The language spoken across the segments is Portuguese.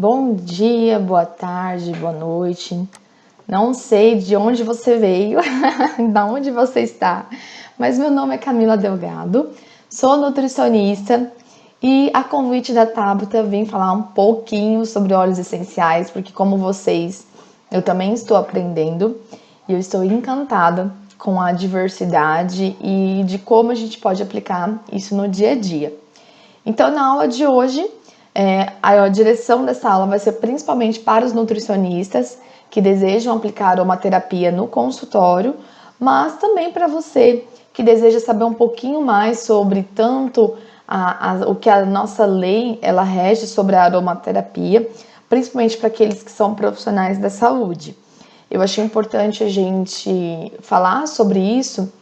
Bom dia, boa tarde, boa noite. Não sei de onde você veio, de onde você está, mas meu nome é Camila Delgado, sou nutricionista e a convite da Tabata vim falar um pouquinho sobre óleos essenciais, porque como vocês, eu também estou aprendendo e eu estou encantada com a diversidade e de como a gente pode aplicar isso no dia a dia. Então, na aula de hoje, a direção dessa aula vai ser principalmente para os nutricionistas que desejam aplicar aromaterapia no consultório, mas também para você que deseja saber um pouquinho mais sobre tanto o que a nossa lei ela rege sobre a aromaterapia, principalmente para aqueles que são profissionais da saúde. Eu achei importante a gente falar sobre isso,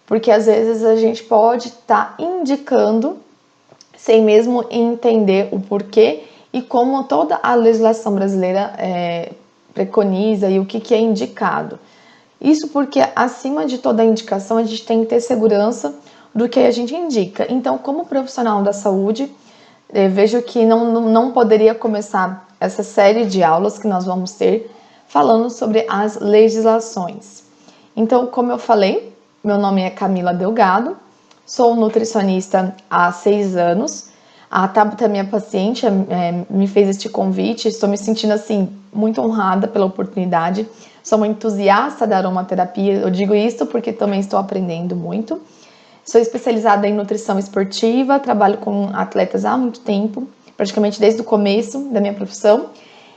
porque às vezes a gente pode estar indicando sem mesmo entender o porquê e como toda a legislação brasileira preconiza e o que é indicado. Isso porque, acima de toda a indicação, a gente tem que ter segurança do que a gente indica. Então, como profissional da saúde, vejo que não poderia começar essa série de aulas que nós vamos ter falando sobre as legislações. Então, como eu falei, meu nome é Camila Delgado, sou nutricionista há 6 anos. A Tabata, minha paciente, me fez este convite. Estou me sentindo assim muito honrada pela oportunidade. Sou uma entusiasta da aromaterapia. Eu digo isso porque também estou aprendendo muito. Sou especializada em nutrição esportiva, trabalho com atletas há muito tempo, praticamente desde o começo da minha profissão.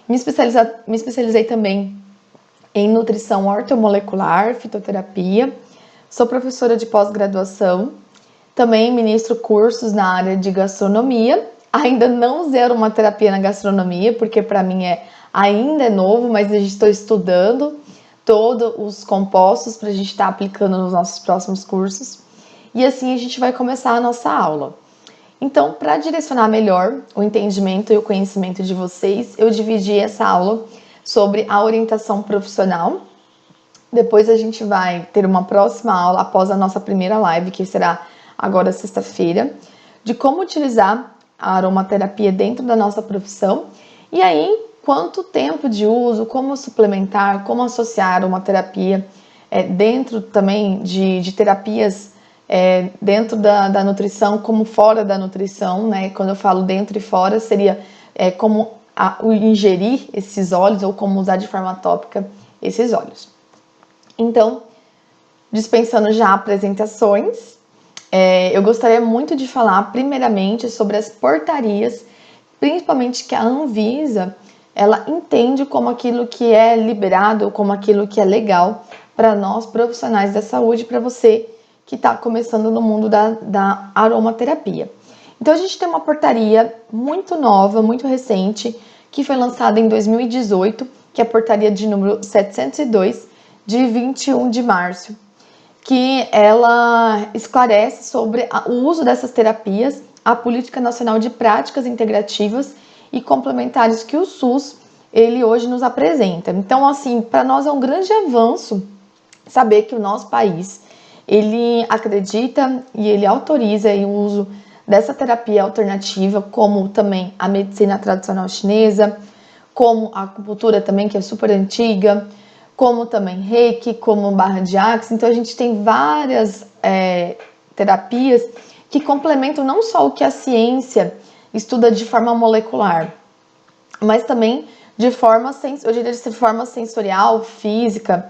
Me especializei também em nutrição ortomolecular, fitoterapia. Sou professora de pós-graduação. Também ministro cursos na área de gastronomia. Ainda não usei aromaterapia na gastronomia, porque para mim ainda é novo, mas eu estou estudando todos os compostos para a gente estar aplicando nos nossos próximos cursos. E assim a gente vai começar a nossa aula. Então, para direcionar melhor o entendimento e o conhecimento de vocês, eu dividi essa aula sobre a orientação profissional. Depois a gente vai ter uma próxima aula após a nossa primeira live, que será agora sexta-feira, de como utilizar a aromaterapia dentro da nossa profissão. E aí, quanto tempo de uso, como suplementar, como associar a aromaterapia dentro também de terapias dentro da nutrição, como fora da nutrição, né? Quando eu falo dentro e fora, seria como ingerir esses óleos ou como usar de forma tópica esses óleos. Então, dispensando já apresentações, eu gostaria muito de falar primeiramente sobre as portarias, principalmente que a Anvisa ela entende como aquilo que é liberado, como aquilo que é legal para nós profissionais da saúde, para você que está começando no mundo da aromaterapia. Então a gente tem uma portaria muito nova, muito recente, que foi lançada em 2018, que é a portaria de número 702, de 21 de março, que ela esclarece sobre o uso dessas terapias, a Política Nacional de Práticas Integrativas e Complementares que o SUS, ele hoje nos apresenta. Então, assim, para nós é um grande avanço saber que o nosso país, ele acredita e ele autoriza o uso dessa terapia alternativa, como também a medicina tradicional chinesa, como a acupuntura também, que é super antiga, como também Reiki, como barra de Axis. Então a gente tem várias terapias que complementam não só o que a ciência estuda de forma molecular, mas também de forma sensorial, física,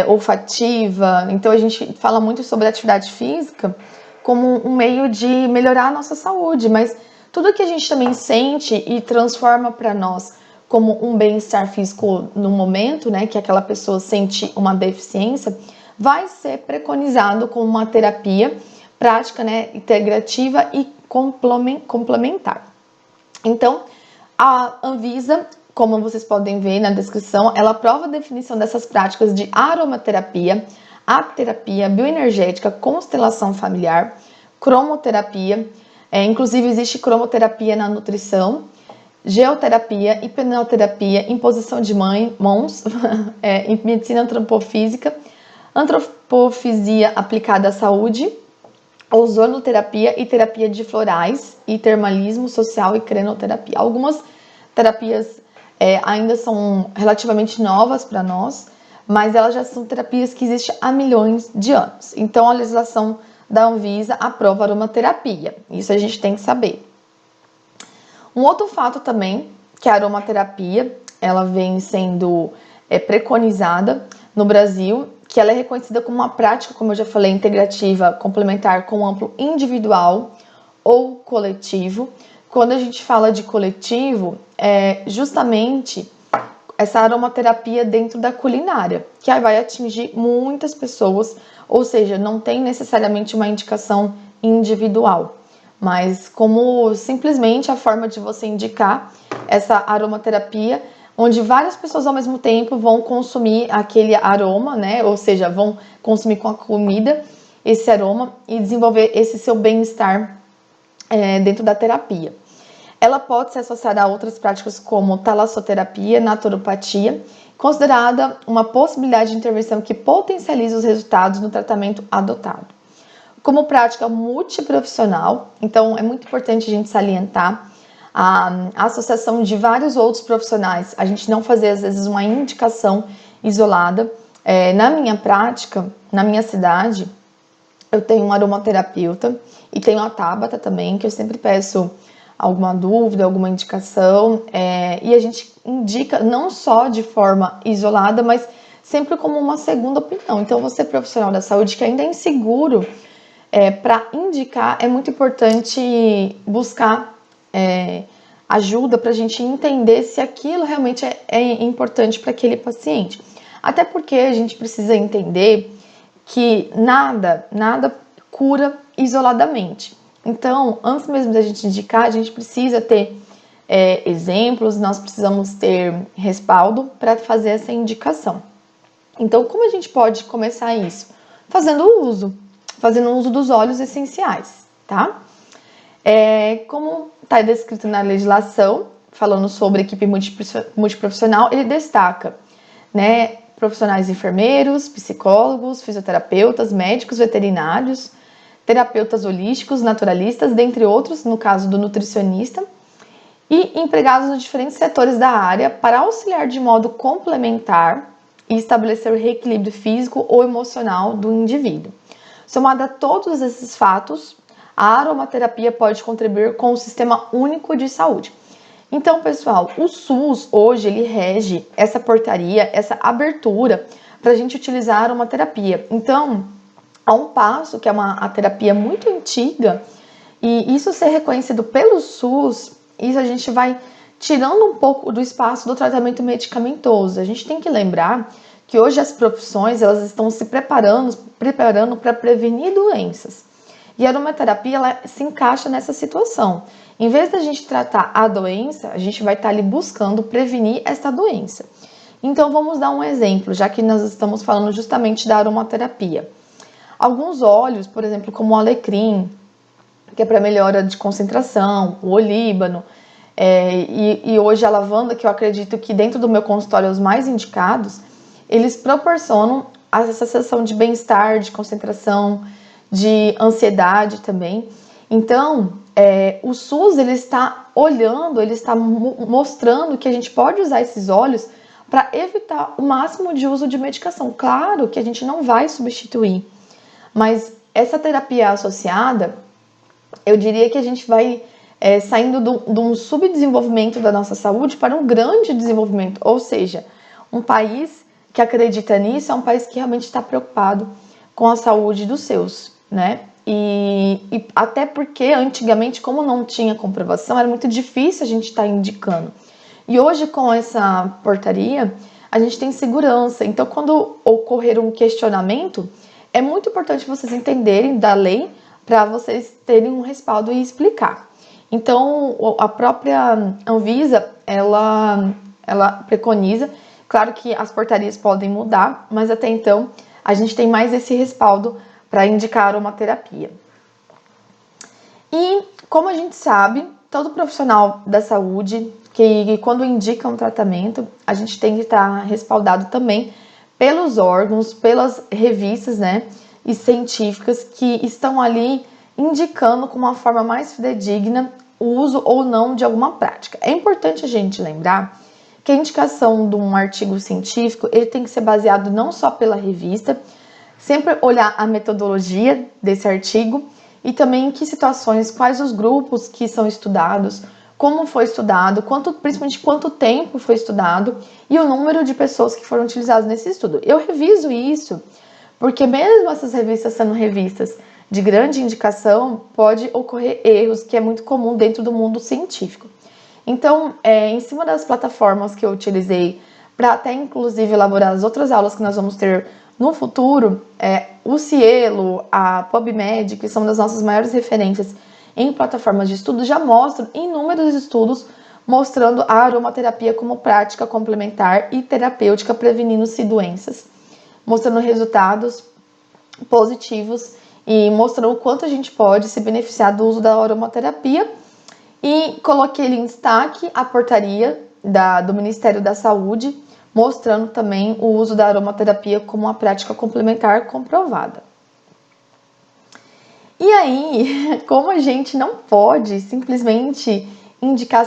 olfativa. Então a gente fala muito sobre atividade física como um meio de melhorar a nossa saúde, mas tudo que a gente também sente e transforma para nós como um bem-estar físico no momento, né, que aquela pessoa sente uma deficiência, vai ser preconizado como uma terapia prática, né, integrativa e complementar. Então, a Anvisa, como vocês podem ver na descrição, ela aprova a definição dessas práticas de aromaterapia, apterapia, bioenergética, constelação familiar, cromoterapia, inclusive existe cromoterapia na nutrição, geoterapia, hipnoterapia, imposição de mãos, em medicina antropofísica, antropofisia aplicada à saúde, ozonoterapia e terapia de florais, e termalismo social e crenoterapia. Algumas terapias ainda são relativamente novas para nós, mas elas já são terapias que existem há milhões de anos. Então, a legislação da Anvisa aprova a aromaterapia. Isso a gente tem que saber. Um outro fato também, que a aromaterapia, ela vem sendo preconizada no Brasil, que ela é reconhecida como uma prática, como eu já falei, integrativa, complementar com amplo individual ou coletivo. Quando a gente fala de coletivo, é justamente essa aromaterapia dentro da culinária, que aí vai atingir muitas pessoas, ou seja, não tem necessariamente uma indicação individual, mas como simplesmente a forma de você indicar essa aromaterapia, onde várias pessoas ao mesmo tempo vão consumir aquele aroma, né? Ou seja, vão consumir com a comida esse aroma e desenvolver esse seu bem-estar dentro da terapia. Ela pode ser associada a outras práticas como talassoterapia, naturopatia, considerada uma possibilidade de intervenção que potencializa os resultados no tratamento adotado. Como prática multiprofissional, então é muito importante a gente salientar a associação de vários outros profissionais, a gente não fazer às vezes uma indicação isolada. Na minha prática, na minha cidade, eu tenho um aromaterapeuta e tenho a Tabata também, que eu sempre peço alguma dúvida, alguma indicação, e a gente indica não só de forma isolada, mas sempre como uma segunda opinião. Então, você profissional da saúde que ainda é inseguro para indicar, é muito importante buscar ajuda para a gente entender se aquilo realmente é importante para aquele paciente. Até porque a gente precisa entender que nada cura isoladamente. Então, antes mesmo da gente indicar, a gente precisa ter exemplos, nós precisamos ter respaldo para fazer essa indicação. Então, como a gente pode começar isso? Fazendo uso dos óleos essenciais, tá? Como está descrito na legislação, falando sobre equipe multiprofissional, ele destaca, né, profissionais enfermeiros, psicólogos, fisioterapeutas, médicos veterinários, terapeutas holísticos, naturalistas, dentre outros, no caso do nutricionista, e empregados nos diferentes setores da área para auxiliar de modo complementar e estabelecer o reequilíbrio físico ou emocional do indivíduo. Somado a todos esses fatos, a aromaterapia pode contribuir com o Sistema Único de Saúde. Então, pessoal, o SUS hoje ele rege essa portaria, essa abertura para a gente utilizar a aromaterapia. Então, há um passo que é a terapia muito antiga e isso ser reconhecido pelo SUS, isso a gente vai tirando um pouco do espaço do tratamento medicamentoso. A gente tem que lembrar que hoje as profissões elas estão se preparando para prevenir doenças. E a aromaterapia ela se encaixa nessa situação. Em vez da gente tratar a doença, a gente vai estar ali buscando prevenir essa doença. Então vamos dar um exemplo, já que nós estamos falando justamente da aromaterapia. Alguns óleos, por exemplo, como o alecrim, que é para melhora de concentração, o olíbano, e hoje a lavanda, que eu acredito que dentro do meu consultório os mais indicados, eles proporcionam essa sensação de bem-estar, de concentração, de ansiedade também. Então, o SUS ele está olhando, ele está mostrando que a gente pode usar esses óleos para evitar o máximo de uso de medicação. Claro que a gente não vai substituir, mas essa terapia associada, eu diria que a gente vai saindo de um subdesenvolvimento da nossa saúde para um grande desenvolvimento, ou seja, um país que acredita nisso é um país que realmente está preocupado com a saúde dos seus, né? E até porque antigamente, como não tinha comprovação, era muito difícil a gente estar indicando. E hoje, com essa portaria, a gente tem segurança. Então, quando ocorrer um questionamento, é muito importante vocês entenderem da lei para vocês terem um respaldo e explicar. Então, a própria Anvisa, ela preconiza, claro que as portarias podem mudar, mas até então a gente tem mais esse respaldo para indicar uma terapia. E como a gente sabe, todo profissional da saúde que quando indica um tratamento, a gente tem que estar respaldado também pelos órgãos, pelas revistas, né, e científicas que estão ali indicando com uma forma mais fidedigna o uso ou não de alguma prática. É importante a gente lembrar que a indicação de um artigo científico, ele tem que ser baseado não só pela revista, sempre olhar a metodologia desse artigo e também em que situações, quais os grupos que são estudados, como foi estudado, principalmente quanto tempo foi estudado e o número de pessoas que foram utilizadas nesse estudo. Eu reviso isso porque mesmo essas revistas sendo revistas de grande indicação, pode ocorrer erros, que é muito comum dentro do mundo científico. Então, em cima das plataformas que eu utilizei para até inclusive elaborar as outras aulas que nós vamos ter no futuro, o Cielo, a PubMed, que são das nossas maiores referências em plataformas de estudo, já mostram inúmeros estudos mostrando a aromaterapia como prática complementar e terapêutica prevenindo-se doenças, mostrando resultados positivos e mostrando o quanto a gente pode se beneficiar do uso da aromaterapia. E coloquei ali em destaque a portaria do Ministério da Saúde, mostrando também o uso da aromaterapia como uma prática complementar comprovada. E aí, como a gente não pode simplesmente indicar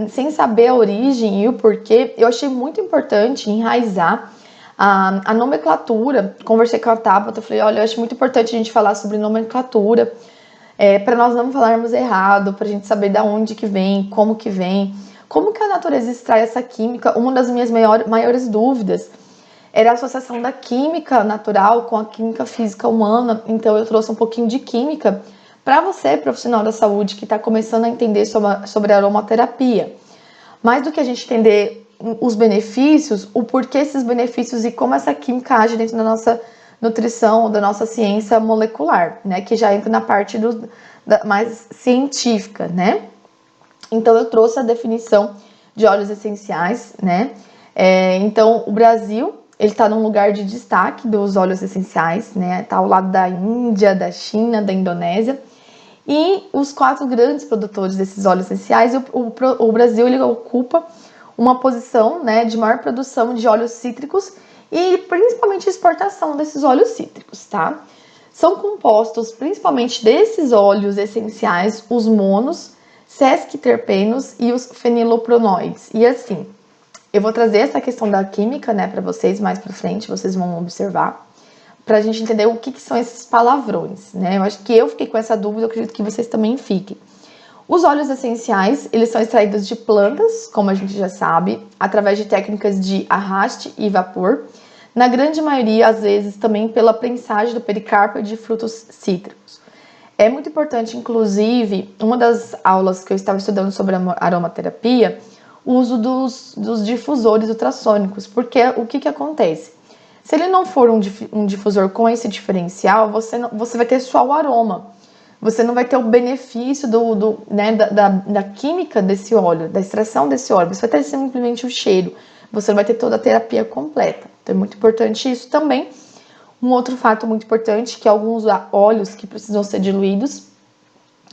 sem saber a origem e o porquê, eu achei muito importante enraizar a nomenclatura. Conversei com a Tabata, falei, olha, eu acho muito importante a gente falar sobre nomenclatura, para nós não falarmos errado, para a gente saber de onde que vem, como que a natureza extrai essa química. Uma das minhas maiores dúvidas era a associação da química natural com a química física humana, então eu trouxe um pouquinho de química para você, profissional da saúde, que está começando a entender sobre a aromaterapia. Mais do que a gente entender os benefícios, o porquê esses benefícios e como essa química age dentro da nossa nutrição, da nossa ciência molecular, né, que já entra na parte mais científica, né. Então eu trouxe a definição de óleos essenciais, né. Então o Brasil, ele está num lugar de destaque dos óleos essenciais, né, tá ao lado da Índia, da China, da Indonésia, e os 4 grandes produtores desses óleos essenciais, o Brasil, ele ocupa uma posição, né, de maior produção de óleos cítricos e principalmente exportação desses óleos cítricos, tá? São compostos principalmente desses óleos essenciais, os monos, sesquiterpenos e os fenilopronoides. E assim, eu vou trazer essa questão da química, né, para vocês mais para frente, vocês vão observar, para a gente entender o que são esses palavrões, né? Eu acho que eu fiquei com essa dúvida, eu acredito que vocês também fiquem. Os óleos essenciais, eles são extraídos de plantas, como a gente já sabe, através de técnicas de arraste e vapor. Na grande maioria, às vezes, também pela prensagem do pericarpo de frutos cítricos. É muito importante, inclusive, uma das aulas que eu estava estudando sobre a aromaterapia, o uso dos difusores ultrassônicos, porque o que acontece? Se ele não for um difusor com esse diferencial, você vai ter só o aroma. Você não vai ter o benefício da química desse óleo, da extração desse óleo. Você vai ter simplesmente o cheiro. Você não vai ter toda a terapia completa. Então é muito importante isso também. Um outro fato muito importante, que alguns óleos que precisam ser diluídos,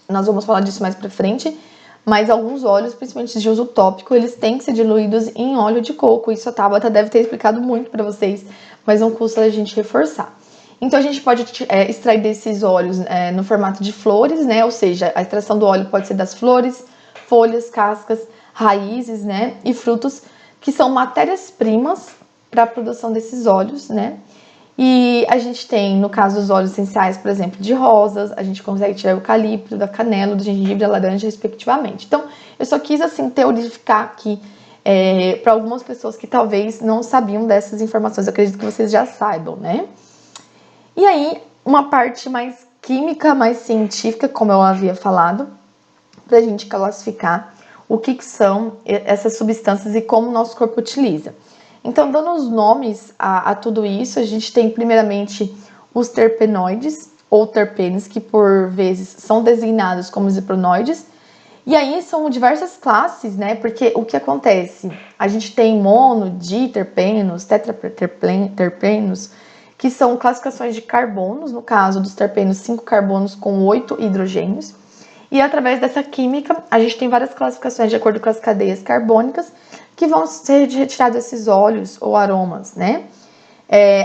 nós vamos falar disso mais pra frente, mas alguns óleos, principalmente de uso tópico, eles têm que ser diluídos em óleo de coco. Isso a Tabata deve ter explicado muito para vocês, mas não custa a gente reforçar. Então a gente pode extrair desses óleos no formato de flores, né? Ou seja, a extração do óleo pode ser das flores, folhas, cascas, raízes, né? E frutos, que são matérias-primas para a produção desses óleos, né? E a gente tem, no caso dos óleos essenciais, por exemplo, de rosas, a gente consegue tirar o eucalipto, da canela, do gengibre, da laranja, respectivamente. Então, eu só quis, assim, teorificar aqui para algumas pessoas que talvez não sabiam dessas informações. Eu acredito que vocês já saibam, né? E aí, uma parte mais química, mais científica, como eu havia falado, para a gente classificar o que são essas substâncias e como o nosso corpo utiliza. Então, dando os nomes a tudo isso, a gente tem primeiramente os terpenoides, ou terpenos, que por vezes são designados como zipronoides. E aí são diversas classes, né? Porque o que acontece? A gente tem mono, diterpenos, tetraterpenos, que são classificações de carbonos, no caso dos terpenos, 5 carbonos com 8 hidrogênios. E através dessa química, a gente tem várias classificações de acordo com as cadeias carbônicas, que vão ser retirados esses óleos ou aromas, né?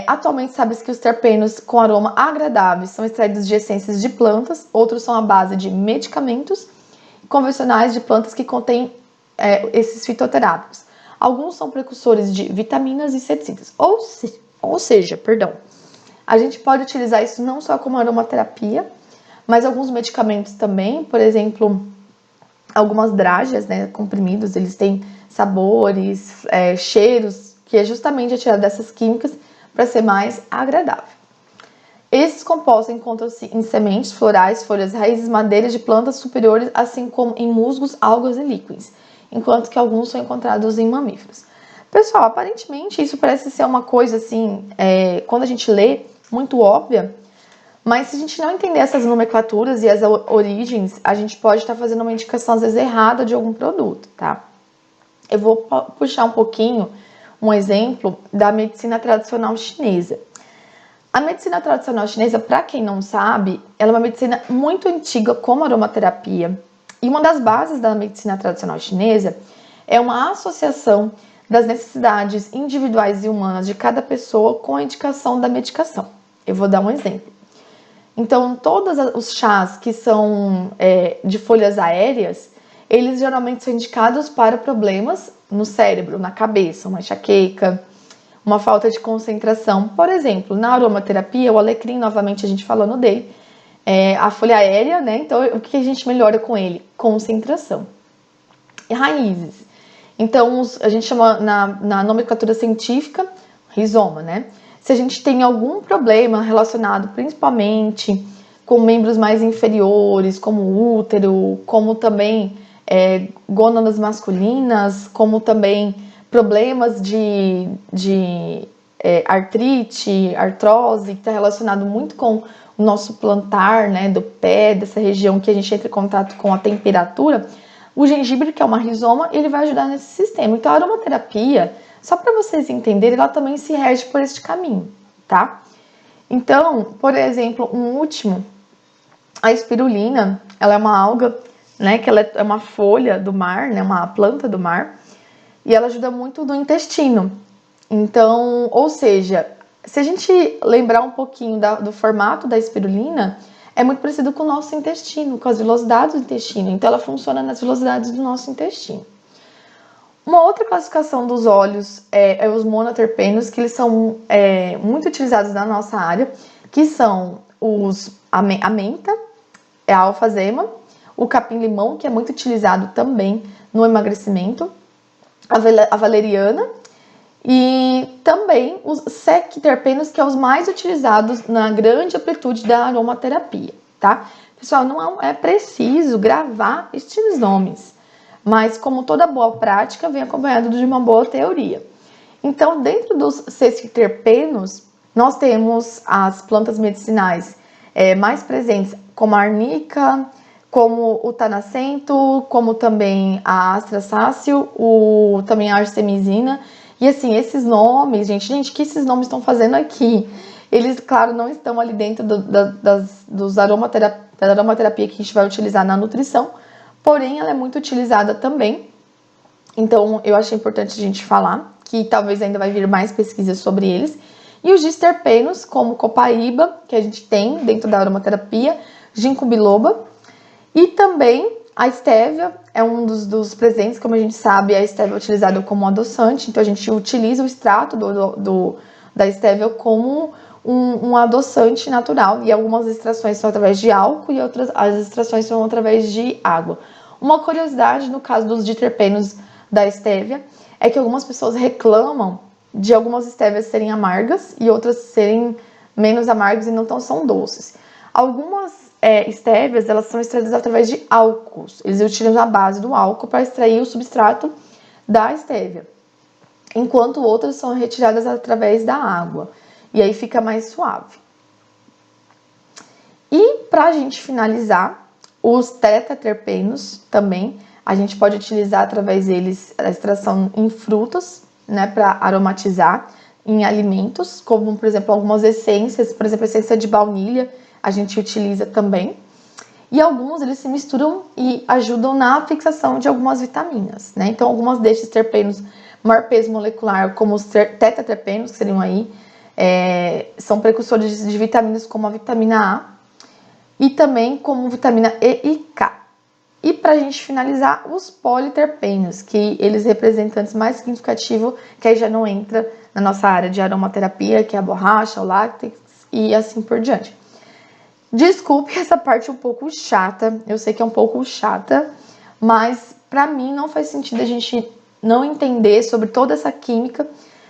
Atualmente sabe-se que os terpenos com aroma agradável são extraídos de essências de plantas, outros são à base de medicamentos, convencionais de plantas que contêm esses fitoterápicos. Alguns são precursores de vitaminas e inseticidas. Ou seja, a gente pode utilizar isso não só como aromaterapia, mas alguns medicamentos também, por exemplo, algumas drágeas, né, comprimidos, eles têm sabores, cheiros, que é justamente retirado dessas químicas para ser mais agradável. Esses compostos encontram-se em sementes, florais, folhas, raízes, madeiras de plantas superiores, assim como em musgos, algas e líquens, enquanto que alguns são encontrados em mamíferos. Pessoal, aparentemente isso parece ser uma coisa assim, quando a gente lê, muito óbvia, mas se a gente não entender essas nomenclaturas e as origens, a gente pode estar fazendo uma indicação às vezes errada de algum produto, tá? Eu vou puxar um pouquinho um exemplo da medicina tradicional chinesa. A medicina tradicional chinesa, para quem não sabe, ela é uma medicina muito antiga como aromaterapia. E uma das bases da medicina tradicional chinesa é uma associação das necessidades individuais e humanas de cada pessoa com a indicação da medicação. Eu vou dar um exemplo. Então, todos os chás que são de folhas aéreas, eles geralmente são indicados para problemas no cérebro, na cabeça, uma enxaqueca, uma falta de concentração. Por exemplo, na aromaterapia, o alecrim, novamente a gente falando dele, a folha aérea, né? Então, o que a gente melhora com ele? Concentração. E raízes. Então, a gente chama na nomenclatura científica, rizoma, né? Se a gente tem algum problema relacionado principalmente com membros mais inferiores, como o útero, como também gônadas masculinas, como também problemas de artrite, artrose, que está relacionado muito com o nosso plantar, né, do pé, dessa região que a gente entra em contato com a temperatura, o gengibre, que é uma rizoma, ele vai ajudar nesse sistema. Então, a aromaterapia, só para vocês entenderem, ela também se rege por este caminho, tá? Então, por exemplo, um último, a espirulina, ela é uma alga, né, que ela é uma folha do mar, né, uma planta do mar, e ela ajuda muito no intestino. Então, ou seja, se a gente lembrar um pouquinho do formato da espirulina, é muito parecido com o nosso intestino, com as velocidades do intestino. Então, ela funciona nas velocidades do nosso intestino. Uma outra classificação dos óleos é os monoterpenos, que eles são muito utilizados na nossa área, que são a menta, a alfazema, o capim-limão, que é muito utilizado também no emagrecimento, a valeriana, e também os sequiterpenos, que são os mais utilizados na grande amplitude da aromaterapia, tá? Pessoal, não é preciso gravar estes nomes, mas como toda boa prática, vem acompanhado de uma boa teoria. Então, dentro dos sequiterpenos, nós temos as plantas medicinais mais presentes, como a arnica, como o tanacento, como também a astrasáceo, também a artemisina. E assim, esses nomes, gente, o que esses nomes estão fazendo aqui? Eles, claro, não estão ali dentro da aromaterapia que a gente vai utilizar na nutrição, porém ela é muito utilizada também. Então, eu achei importante a gente falar, que talvez ainda vai vir mais pesquisas sobre eles. E os disterpenos, como copaíba, que a gente tem dentro da aromaterapia, ginkgo biloba, e também a estévia é um dos presentes, como a gente sabe, a estévia é utilizada como adoçante, então a gente utiliza o extrato da estévia como um adoçante natural, e algumas extrações são através de álcool e outras as extrações são através de água. Uma curiosidade no caso dos diterpenos da estévia é que algumas pessoas reclamam de algumas estévias serem amargas e outras serem menos amargas e não são doces. Algumas estévias, elas são extraídas através de álcools. Eles utilizam a base do álcool para extrair o substrato da estévia, enquanto outras são retiradas através da água. E aí fica mais suave. E para a gente finalizar, os tetaterpenos também, a gente pode utilizar através deles a extração em frutas, né, para aromatizar, em alimentos, como por exemplo algumas essências, por exemplo a essência de baunilha, a gente utiliza também. E alguns eles se misturam e ajudam na fixação de algumas vitaminas, né? Então algumas desses terpenos maior peso molecular, como os tetaterpenos, que seriam aí, são precursores de vitaminas como a vitamina A e também como vitamina E e K. E para a gente finalizar, os politerpenos, que eles representantes mais significativos, que aí já não entra na nossa área de aromaterapia, que é a borracha, o látex e assim por diante. Desculpe essa parte um pouco chata, eu sei que é um pouco chata, mas para mim não faz sentido a gente não entender sobre toda essa química,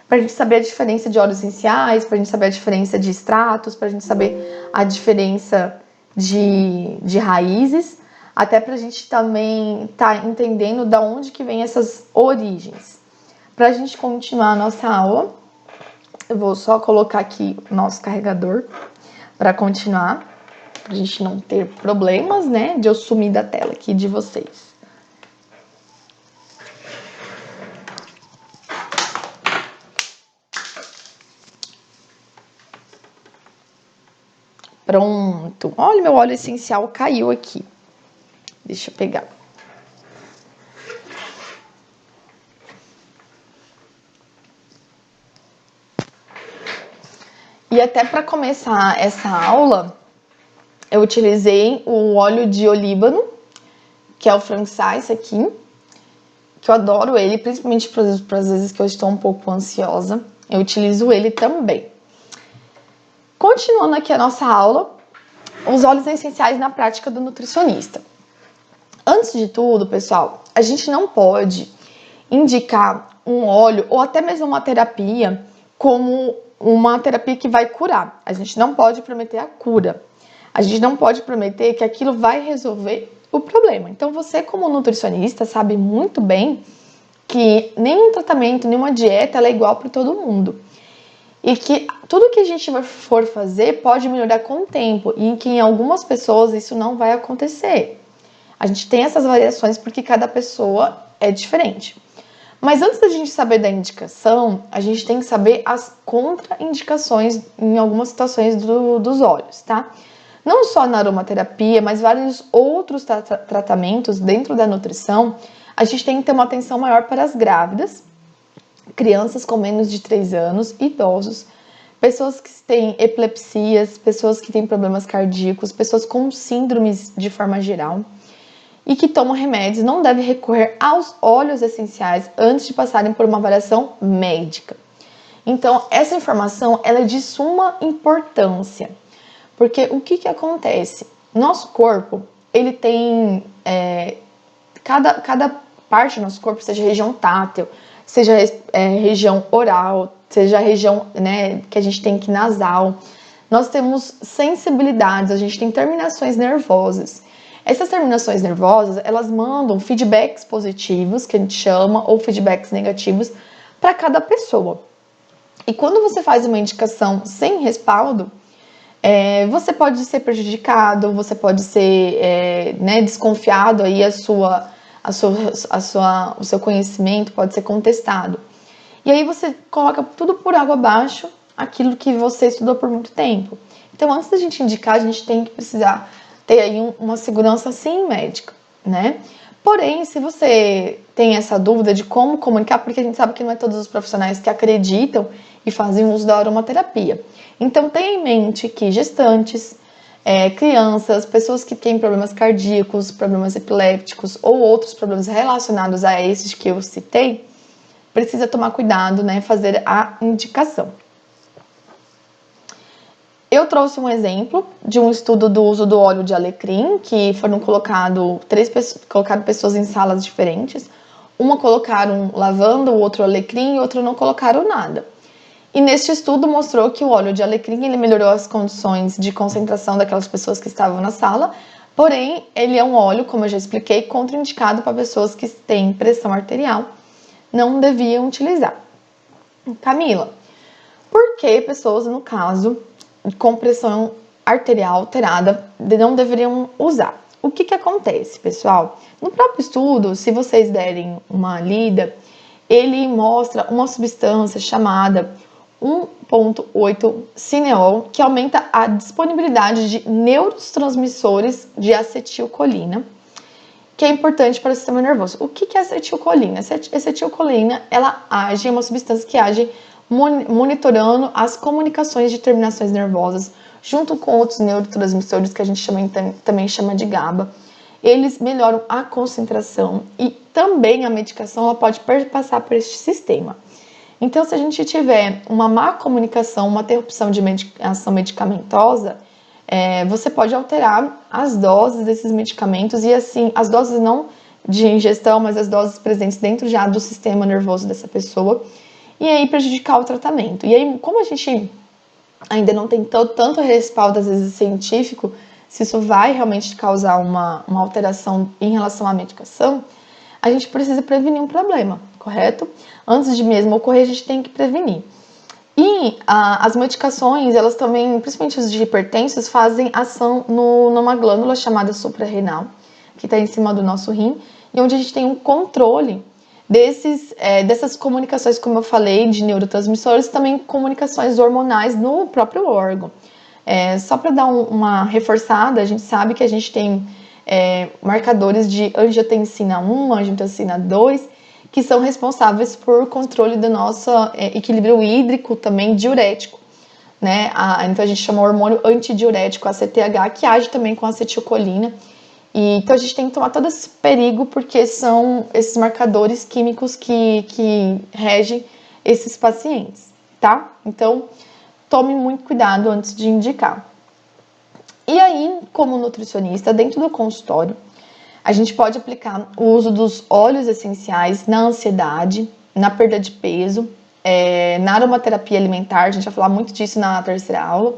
para a gente saber a diferença de óleos essenciais, para a gente saber a diferença de extratos, para a gente saber a diferença de raízes, até para a gente também estar entendendo da onde que vem essas origens. Para a gente continuar a nossa aula, eu vou só colocar aqui o nosso carregador para continuar, para a gente não ter problemas, né, de eu sumir da tela aqui de vocês. Pronto. Olha, meu óleo essencial caiu aqui. Deixa eu pegar. E até para começar essa aula, eu utilizei o óleo de olíbano, que é o Francis aqui, que eu adoro ele, principalmente para as vezes que eu estou um pouco ansiosa. Eu utilizo ele também. Continuando aqui a nossa aula, os óleos essenciais na prática do nutricionista. Antes de tudo, pessoal, a gente não pode indicar um óleo ou até mesmo uma terapia como uma terapia que vai curar. A gente não pode prometer a cura. A gente não pode prometer que aquilo vai resolver o problema. Então, você como nutricionista sabe muito bem que nenhum tratamento, nenhuma dieta ela é igual para todo mundo. E que tudo que a gente for fazer pode melhorar com o tempo e que em algumas pessoas isso não vai acontecer. A gente tem essas variações porque cada pessoa é diferente. Mas antes da gente saber da indicação, a gente tem que saber as contraindicações em algumas situações dos óleos, tá? Não só na aromaterapia, mas vários outros tratamentos dentro da nutrição, a gente tem que ter uma atenção maior para as grávidas, crianças com menos de 3 anos, idosos, pessoas que têm epilepsias, pessoas que têm problemas cardíacos, pessoas com síndromes de forma geral e que tomam remédios, não devem recorrer aos óleos essenciais antes de passarem por uma avaliação médica. Então, essa informação ela é de suma importância, porque o que acontece? Nosso corpo, ele tem, cada parte do nosso corpo, seja região tátil, seja região oral, seja a região, né, que a gente tem aqui nasal, nós temos sensibilidades, a gente tem terminações nervosas. Essas terminações nervosas, elas mandam feedbacks positivos, que a gente chama, ou feedbacks negativos, para cada pessoa. E quando você faz uma indicação sem respaldo, você pode ser prejudicado, você pode ser desconfiado, aí o seu conhecimento pode ser contestado. E aí você coloca tudo por água abaixo, aquilo que você estudou por muito tempo. Então, antes da gente indicar, a gente tem que precisar ter aí uma segurança sim médica, né? Porém, se você tem essa dúvida de como comunicar, porque a gente sabe que não é todos os profissionais que acreditam e fazem uso da aromaterapia. Então, tenha em mente que gestantes, crianças, pessoas que têm problemas cardíacos, problemas epilépticos ou outros problemas relacionados a esses que eu citei, precisa tomar cuidado, né? Fazer a indicação. Eu trouxe um exemplo de um estudo do uso do óleo de alecrim, que foram colocaram pessoas em salas diferentes. Uma colocaram lavanda, o outro alecrim e outra não colocaram nada. E neste estudo mostrou que o óleo de alecrim ele melhorou as condições de concentração daquelas pessoas que estavam na sala, porém ele é um óleo, como eu já expliquei, contraindicado para pessoas que têm pressão arterial, não deviam utilizar. Camila, por que pessoas, no caso, com pressão arterial alterada não deveriam usar? O que acontece, pessoal? No próprio estudo, se vocês derem uma lida, ele mostra uma substância chamada 1,8-cineol, que aumenta a disponibilidade de neurotransmissores de acetilcolina, que é importante para o sistema nervoso. O que é acetilcolina? Essa acetilcolina, ela age, é uma substância que age monitorando as comunicações de terminações nervosas, junto com outros neurotransmissores que a gente também chama de GABA. eles melhoram a concentração e também a medicação ela pode perpassar por este sistema. Então, se a gente tiver uma má comunicação, uma interrupção de ação medicamentosa, você pode alterar as doses desses medicamentos e assim, as doses não de ingestão, mas as doses presentes dentro já do sistema nervoso dessa pessoa, e aí prejudicar o tratamento. E aí, como a gente ainda não tem tanto respaldo, às vezes, científico, se isso vai realmente causar uma alteração em relação à medicação, a gente precisa prevenir um problema, correto? Antes de mesmo ocorrer, a gente tem que prevenir. E as medicações, elas também, principalmente os de hipertensos, fazem ação numa glândula chamada suprarrenal, que está em cima do nosso rim, e onde a gente tem um controle dessas comunicações, como eu falei, de neurotransmissores, também comunicações hormonais no próprio órgão. Só para dar uma reforçada, a gente sabe que a gente tem marcadores de angiotensina 1, angiotensina 2, que são responsáveis por controle do nosso equilíbrio hídrico, também diurético, né? Então a gente chama o hormônio antidiurético, ACTH, que age também com acetilcolina. Então a gente tem que tomar todo esse perigo, porque são esses marcadores químicos que regem esses pacientes, tá? Então tome muito cuidado antes de indicar. E aí, como nutricionista, dentro do consultório, a gente pode aplicar o uso dos óleos essenciais na ansiedade, na perda de peso, na aromaterapia alimentar, a gente vai falar muito disso na terceira aula,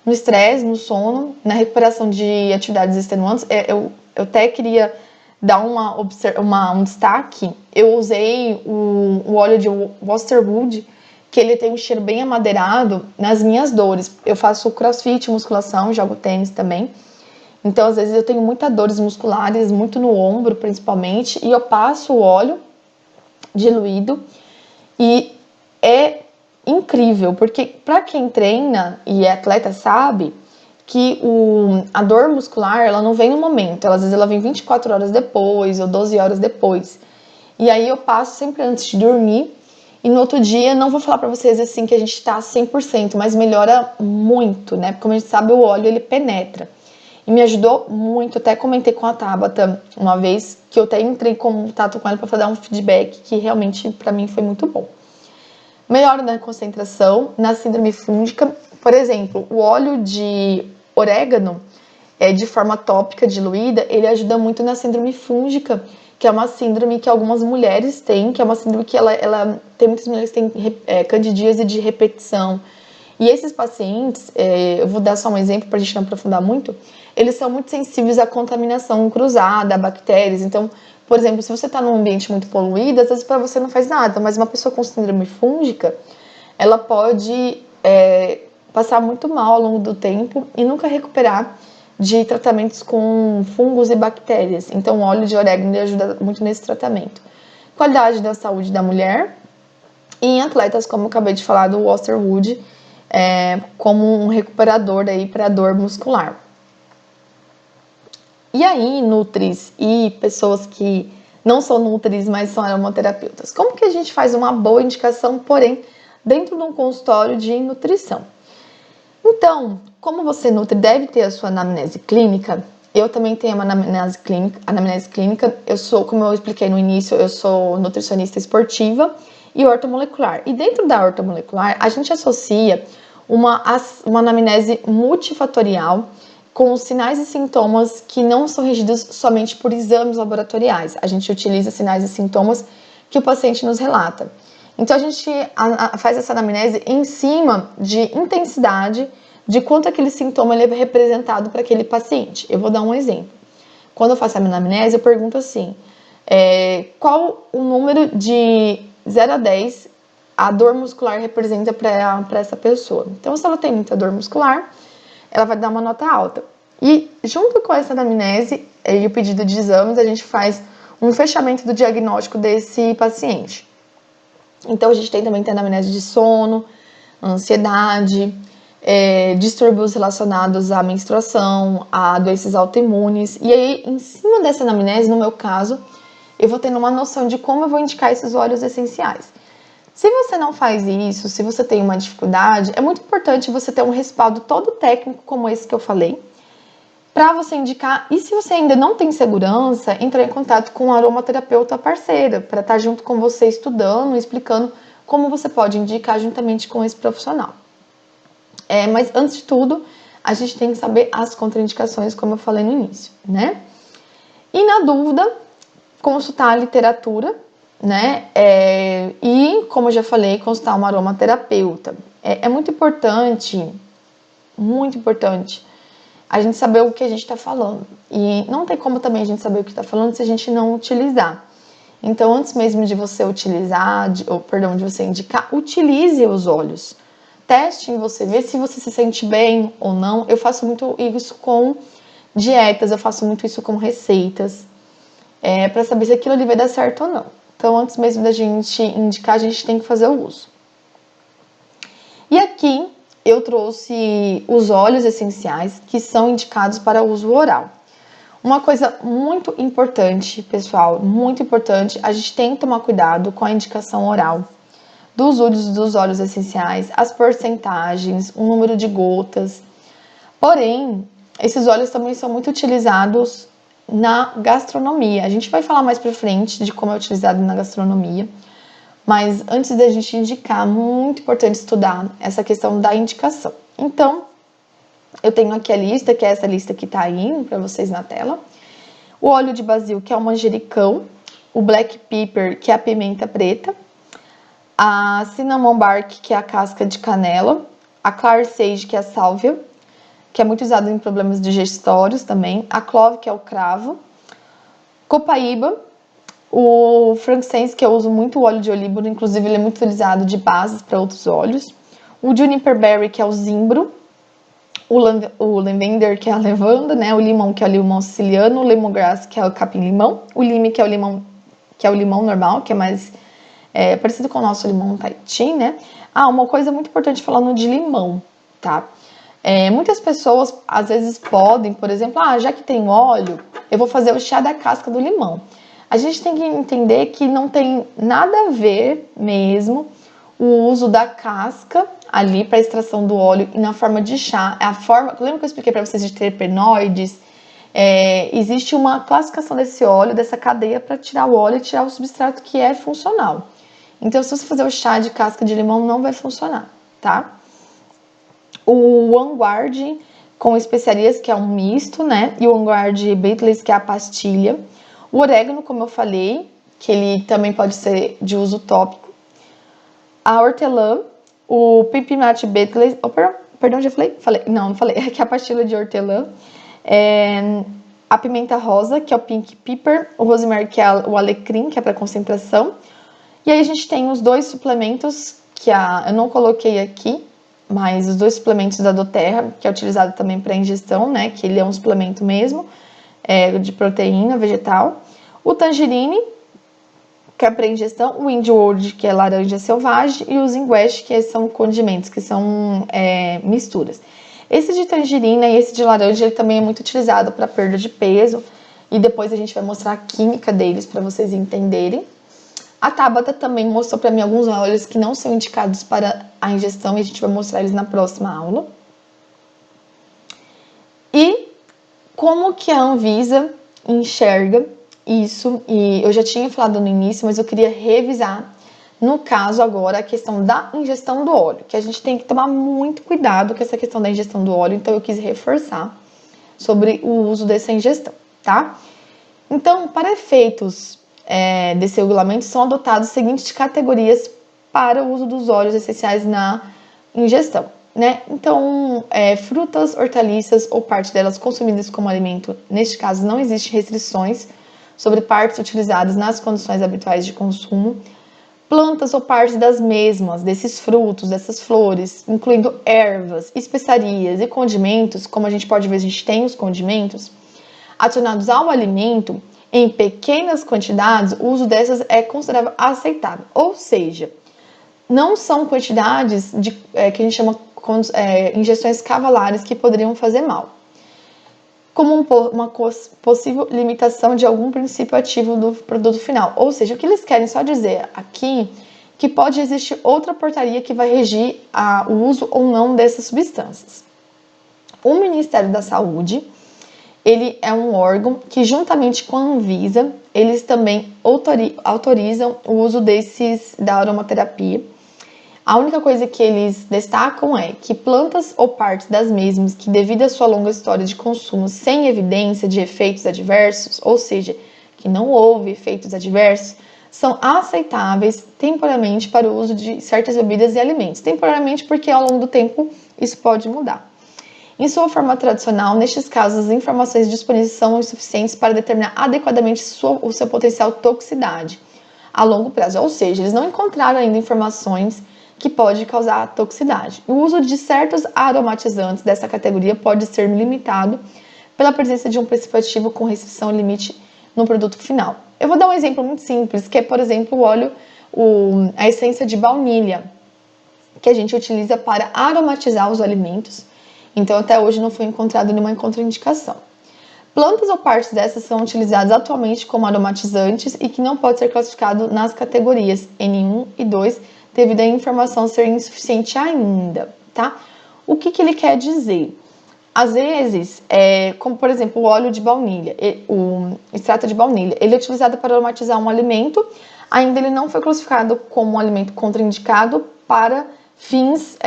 no estresse, no sono, na recuperação de atividades extenuantes. Eu até queria dar um destaque. Eu usei o óleo de Westerwood, que ele tem um cheiro bem amadeirado nas minhas dores. Eu faço crossfit, musculação, jogo tênis também. Então, às vezes, eu tenho muitas dores musculares, muito no ombro, principalmente, e eu passo o óleo diluído e é incrível, porque para quem treina e é atleta sabe que a dor muscular, ela não vem no momento, às vezes ela vem 24 horas depois ou 12 horas depois. E aí eu passo sempre antes de dormir e no outro dia, não vou falar para vocês assim que a gente tá 100%, mas melhora muito, né? Porque como a gente sabe, o óleo ele penetra. E me ajudou muito, até comentei com a Tabata uma vez, que eu até entrei em contato com ela para dar um feedback que realmente para mim foi muito bom. Melhora na concentração, na síndrome fúngica. Por exemplo, o óleo de orégano, de forma tópica, diluída, ele ajuda muito na síndrome fúngica, que é uma síndrome que algumas mulheres têm, que é uma síndrome que ela tem muitas mulheres que têm candidíase de repetição. E esses pacientes, eu vou dar só um exemplo para a gente não aprofundar muito, eles são muito sensíveis à contaminação cruzada, a bactérias. Então, por exemplo, se você está num ambiente muito poluído, às vezes para você não faz nada, mas uma pessoa com síndrome fúngica, ela pode passar muito mal ao longo do tempo e nunca recuperar de tratamentos com fungos e bactérias. Então, o óleo de orégano ajuda muito nesse tratamento. Qualidade da saúde da mulher. E em atletas, como eu acabei de falar, do Westerwood, como um recuperador para a dor muscular. E aí, nutris e pessoas que não são nutris, mas são aromaterapeutas, como que a gente faz uma boa indicação, porém, dentro de um consultório de nutrição? Então, como você nutri deve ter a sua anamnese clínica, eu também tenho uma anamnese clínica, eu sou, como eu expliquei no início, eu sou nutricionista esportiva e ortomolecular. E dentro da ortomolecular, a gente associa uma anamnese multifatorial com os sinais e sintomas que não são regidos somente por exames laboratoriais. A gente utiliza sinais e sintomas que o paciente nos relata. Então, a gente faz essa anamnese em cima de intensidade, de quanto aquele sintoma ele é representado para aquele paciente. Eu vou dar um exemplo. Quando eu faço a anamnese, eu pergunto assim, qual o número de 0 a 10 a dor muscular representa para essa pessoa. Então, se ela tem muita dor muscular, ela vai dar uma nota alta. E junto com essa anamnese e o pedido de exames, a gente faz um fechamento do diagnóstico desse paciente. Então, a gente também tem anamnese de sono, ansiedade, distúrbios relacionados à menstruação, a doenças autoimunes. E aí, em cima dessa anamnese, no meu caso, eu vou tendo uma noção de como eu vou indicar esses óleos essenciais. Se você não faz isso, se você tem uma dificuldade, é muito importante você ter um respaldo todo técnico como esse que eu falei, para você indicar. E se você ainda não tem segurança, entrar em contato com a aromaterapeuta parceira, para estar junto com você estudando, explicando como você pode indicar juntamente com esse profissional. Mas antes de tudo, a gente tem que saber as contraindicações, como eu falei no início, né? E na dúvida, consultar a literatura, né? E, como eu já falei, consultar uma aromaterapeuta. É muito importante a gente saber o que a gente está falando. E não tem como também a gente saber o que está falando se a gente não utilizar. Então, antes mesmo de você utilizar, de você indicar, utilize os óleos. Teste em você, vê se você se sente bem ou não. Eu faço muito isso com dietas, eu faço muito isso com receitas, para saber se aquilo ali vai dar certo ou não. Então, antes mesmo da gente indicar, a gente tem que fazer o uso. E aqui eu trouxe os óleos essenciais que são indicados para uso oral. Uma coisa muito importante, pessoal, muito importante, a gente tem que tomar cuidado com a indicação oral dos usos dos óleos essenciais, as porcentagens, o número de gotas. Porém, esses óleos também são muito utilizados na gastronomia. A gente vai falar mais pra frente de como é utilizado na gastronomia. Mas antes da gente indicar, muito importante estudar essa questão da indicação. Então, eu tenho aqui a lista, que é essa lista que tá aí para vocês na tela. O óleo de basil, que é o manjericão. O black pepper, que é a pimenta preta. A cinnamon bark, que é a casca de canela. A clar sage, que é a sálvia, que é muito usado em problemas digestórios também. A clove, que é o cravo. Copaíba. O frankincense, que eu uso muito o óleo de olíbano, inclusive ele é muito utilizado de bases para outros óleos. O juniper berry, que é o zimbro. O lavender, que é a lavanda, né? O limão, que é o limão siciliano. O lemongrass, que é o capim-limão. O lime, que é o limão normal, que é mais parecido com o nosso limão Tahiti, né? Uma coisa muito importante falando de limão, tá? Muitas pessoas, às vezes, podem, por exemplo, já que tem óleo, eu vou fazer o chá da casca do limão. A gente tem que entender que não tem nada a ver mesmo o uso da casca ali para extração do óleo e na forma de chá. Lembra que eu expliquei para vocês de terpenoides? Existe uma classificação desse óleo, dessa cadeia, para tirar o óleo e tirar o substrato que é funcional. Então, se você fazer o chá de casca de limão, não vai funcionar, tá? O Vanguard com especiarias, que é um misto, né? E o Vanguard Beetles, que é a pastilha. O orégano, como eu falei, que ele também pode ser de uso tópico. A hortelã, o Pipinat Beetles, perdão, já falei? Não falei, que é a pastilha de hortelã. A pimenta rosa, que é o pink pepper. O rosemary, que é o alecrim, que é para concentração. E aí a gente tem os dois suplementos, que eu não coloquei aqui, mas os dois suplementos da doTERRA, que é utilizado também para ingestão, né? Que ele é um suplemento mesmo, de proteína vegetal. O tangerine, que é para ingestão. O Windward, que é laranja selvagem. E o zingueste, que são condimentos, que são misturas. Esse de tangerina e esse de laranja, ele também é muito utilizado para perda de peso. E depois a gente vai mostrar a química deles para vocês entenderem. A Tabata também mostrou para mim alguns óleos que não são indicados para a ingestão e a gente vai mostrar eles na próxima aula. E como que a Anvisa enxerga isso? E eu já tinha falado no início, mas eu queria revisar, no caso agora, a questão da ingestão do óleo, que a gente tem que tomar muito cuidado com essa questão da ingestão do óleo, então eu quis reforçar sobre o uso dessa ingestão, tá? Então, para efeitos desse regulamento, são adotadas as seguintes categorias para o uso dos óleos essenciais na ingestão, né? Então, frutas, hortaliças ou parte delas consumidas como alimento, neste caso não existem restrições sobre partes utilizadas nas condições habituais de consumo, plantas ou partes das mesmas, desses frutos, dessas flores, incluindo ervas, especiarias e condimentos, como a gente pode ver, a gente tem os condimentos, adicionados ao alimento, em pequenas quantidades, o uso dessas é considerado aceitável. Ou seja, não são quantidades que a gente chama ingestões cavalares que poderiam fazer mal. Como uma possível limitação de algum princípio ativo do produto final. Ou seja, o que eles querem só dizer aqui que pode existir outra portaria que vai regir o uso ou não dessas substâncias. O Ministério da Saúde, ele é um órgão que, juntamente com a Anvisa, eles também autorizam o uso da aromaterapia. A única coisa que eles destacam é que plantas ou partes das mesmas que, devido à sua longa história de consumo sem evidência de efeitos adversos, ou seja, que não houve efeitos adversos, são aceitáveis temporariamente para o uso de certas bebidas e alimentos. Temporariamente porque ao longo do tempo isso pode mudar. Em sua forma tradicional, nestes casos, as informações disponíveis são insuficientes para determinar adequadamente o seu potencial toxicidade a longo prazo. Ou seja, eles não encontraram ainda informações que pode causar toxicidade. O uso de certos aromatizantes dessa categoria pode ser limitado pela presença de um princípio ativo com restrição limite no produto final. Eu vou dar um exemplo muito simples, que é, por exemplo, o óleo, a essência de baunilha, que a gente utiliza para aromatizar os alimentos. Então, até hoje não foi encontrado nenhuma contraindicação. Plantas ou partes dessas são utilizadas atualmente como aromatizantes e que não pode ser classificado nas categorias N1 e 2, devido à informação ser insuficiente ainda, tá? O que ele quer dizer? Às vezes, como por exemplo o óleo de baunilha, o extrato de baunilha, ele é utilizado para aromatizar um alimento, ainda ele não foi classificado como um alimento contraindicado para fins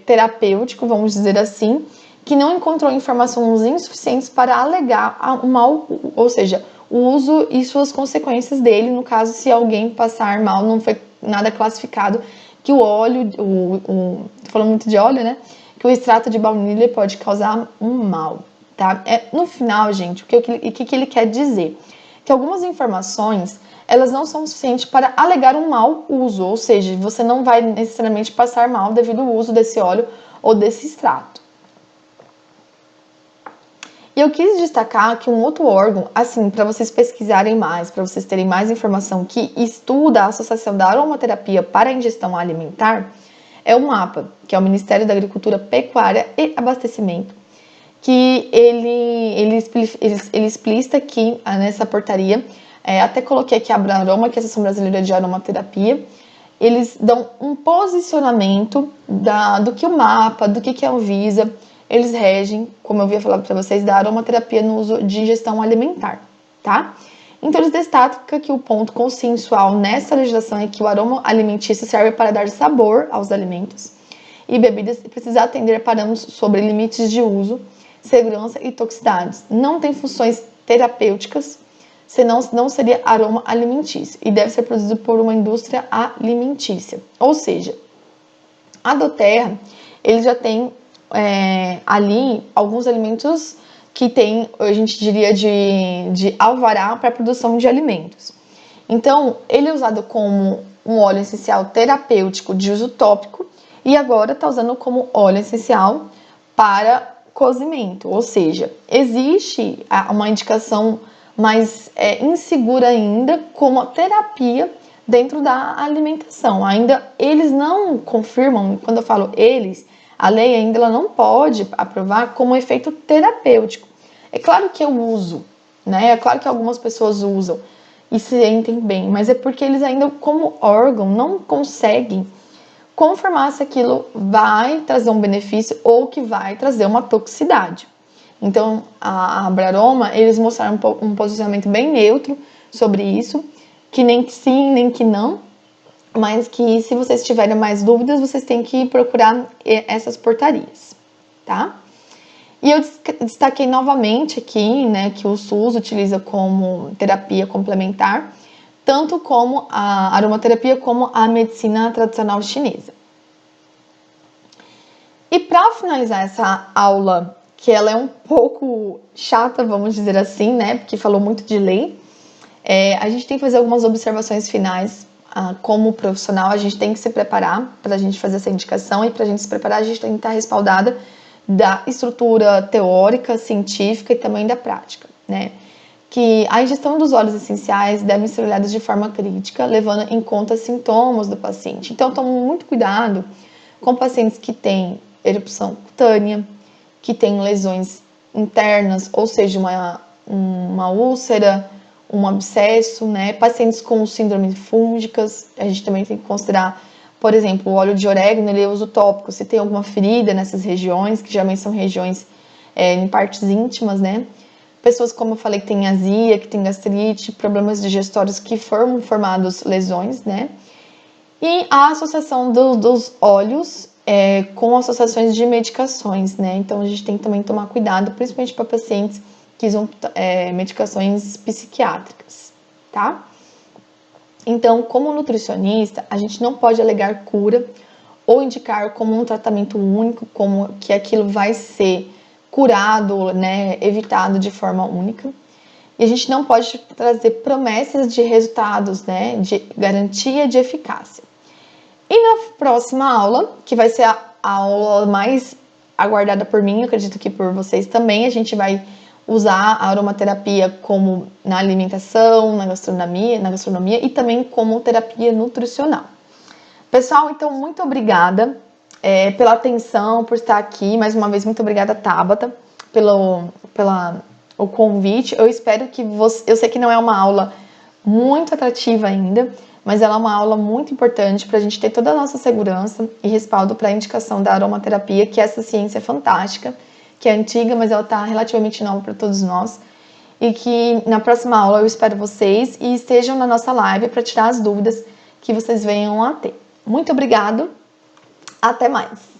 terapêuticos, vamos dizer assim, que não encontrou informações insuficientes para alegar um mal, ou seja, o uso e suas consequências dele, no caso, se alguém passar mal, não foi nada classificado, que o óleo, tô falando muito de óleo, né? Que o extrato de baunilha pode causar um mal, tá? No final, gente, o que ele quer dizer? Que algumas informações, elas não são suficientes para alegar um mau uso, ou seja, você não vai necessariamente passar mal devido ao uso desse óleo ou desse extrato. E eu quis destacar que um outro órgão, assim, para vocês pesquisarem mais, para vocês terem mais informação, que estuda a associação da aromaterapia para a ingestão alimentar, é o MAPA, que é o Ministério da Agricultura, Pecuária e Abastecimento, que ele explicita aqui nessa portaria, até coloquei aqui a Abraroma, que é a Associação Brasileira de Aromaterapia, eles dão um posicionamento do que o MAPA, do que é a Anvisa, eles regem, como eu havia falado para vocês, da aromaterapia no uso de ingestão alimentar, tá? Então, eles destacam que o ponto consensual nessa legislação é que o aroma alimentício serve para dar sabor aos alimentos e bebidas e precisa atender a parâmetros sobre limites de uso, segurança e toxicidades. Não tem funções terapêuticas, senão não seria aroma alimentício e deve ser produzido por uma indústria alimentícia. Ou seja, a doTERRA, ele já tem ali alguns alimentos que tem, a gente diria, de alvará para a produção de alimentos. Então, ele é usado como um óleo essencial terapêutico de uso tópico e agora está usando como óleo essencial para cozimento. Ou seja, existe uma indicação mais insegura ainda como terapia dentro da alimentação. Ainda eles não confirmam, quando eu falo eles, a lei ainda ela não pode aprovar como efeito terapêutico. É claro que eu uso, né? É claro que algumas pessoas usam e se sentem bem, mas é porque eles ainda, como órgão, não conseguem confirmar se aquilo vai trazer um benefício ou que vai trazer uma toxicidade. Então, a Abraroma, eles mostraram um posicionamento bem neutro sobre isso, que nem que sim, nem que não, mas que se vocês tiverem mais dúvidas, vocês têm que procurar essas portarias, tá? E eu destaquei novamente aqui, né, que o SUS utiliza como terapia complementar, tanto como a aromaterapia como a medicina tradicional chinesa. E para finalizar essa aula, que ela é um pouco chata, vamos dizer assim, né, porque falou muito de lei, a gente tem que fazer algumas observações finais. Como profissional, a gente tem que se preparar para a gente fazer essa indicação e para a gente se preparar, a gente tem que estar respaldada da estrutura teórica, científica e também da prática, né? Que a ingestão dos óleos essenciais devem ser olhadas de forma crítica, levando em conta sintomas do paciente. Então, tome muito cuidado com pacientes que têm erupção cutânea, que têm lesões internas, ou seja, uma úlcera, um abscesso, né? Pacientes com síndromes fúngicas, a gente também tem que considerar, por exemplo, o óleo de orégano, ele é uso tópico. Se tem alguma ferida nessas regiões, que geralmente são regiões em partes íntimas, né? pessoas, como eu falei, que tem azia, que tem gastrite, problemas digestórios que foram formados lesões, né? E a associação dos óleos com associações de medicações, né? Então a gente tem que também tomar cuidado, principalmente para pacientes que usam medicações psiquiátricas, tá? Então, como nutricionista, a gente não pode alegar cura ou indicar como um tratamento único, como que aquilo vai ser curado, né, evitado de forma única. E a gente não pode trazer promessas de resultados, né, de garantia de eficácia. E na próxima aula, que vai ser a aula mais aguardada por mim, acredito que por vocês também, a gente vai usar a aromaterapia como na alimentação, na gastronomia e também como terapia nutricional. Pessoal, então muito obrigada pela atenção, por estar aqui. Mais uma vez, muito obrigada, Tabata, pelo convite. Eu espero que você... Eu sei que não é uma aula muito atrativa ainda, mas ela é uma aula muito importante para a gente ter toda a nossa segurança e respaldo para a indicação da aromaterapia, que essa ciência é fantástica, que é antiga, mas ela está relativamente nova para todos nós. E que na próxima aula eu espero vocês e estejam na nossa live para tirar as dúvidas que vocês venham a ter. Muito obrigado, até mais!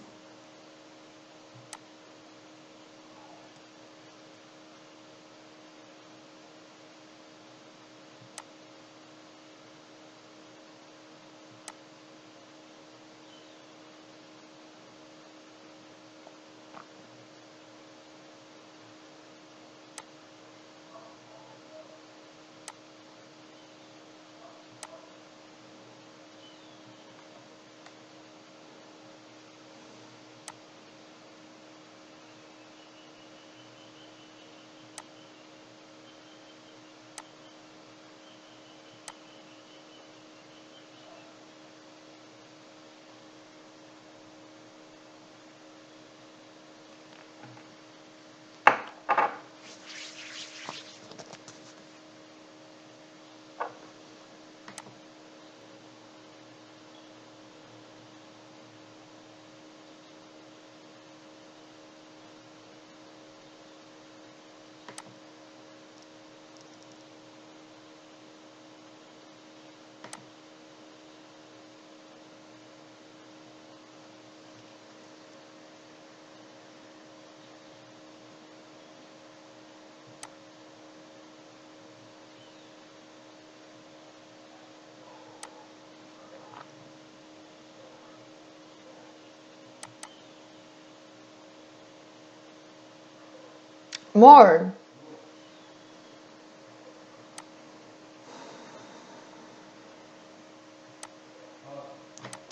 Amor,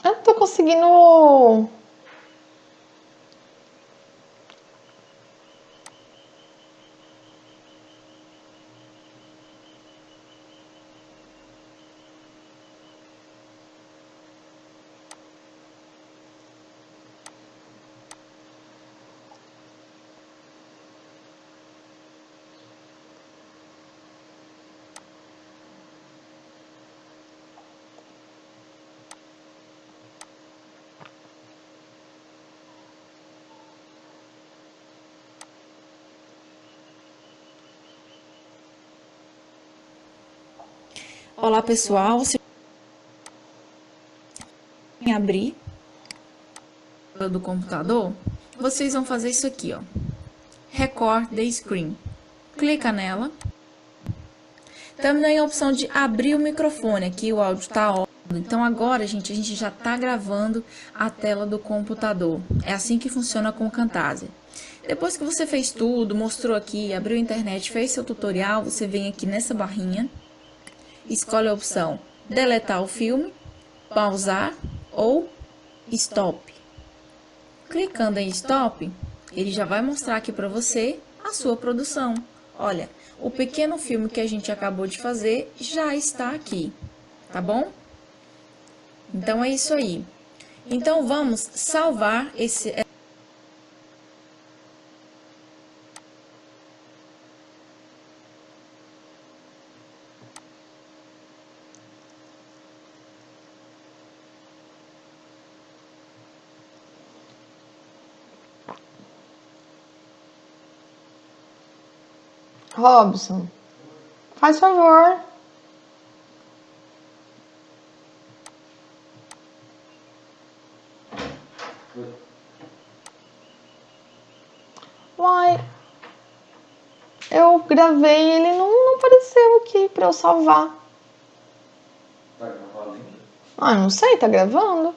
eu não tô conseguindo... Olá, pessoal. Se abrir do computador, vocês vão fazer isso aqui, ó. Record the screen. Clica nela. Também a opção de abrir o microfone. Aqui o áudio está ótimo. Então agora, gente, a gente já está gravando a tela do computador. É assim que funciona com o Camtasia. Depois que você fez tudo, mostrou aqui, abriu a internet, fez seu tutorial, você vem aqui nessa barrinha, escolhe a opção deletar o filme, pausar ou stop. Clicando em stop, ele já vai mostrar aqui para você a sua produção. Olha, o pequeno filme que a gente acabou de fazer já está aqui, tá bom? Então é isso aí. Então vamos salvar esse... Robson, faz favor. Uai, eu gravei, ele não apareceu aqui pra eu salvar. Vai gravar ainda? Ah, não sei, tá gravando?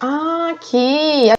Ah, aqui.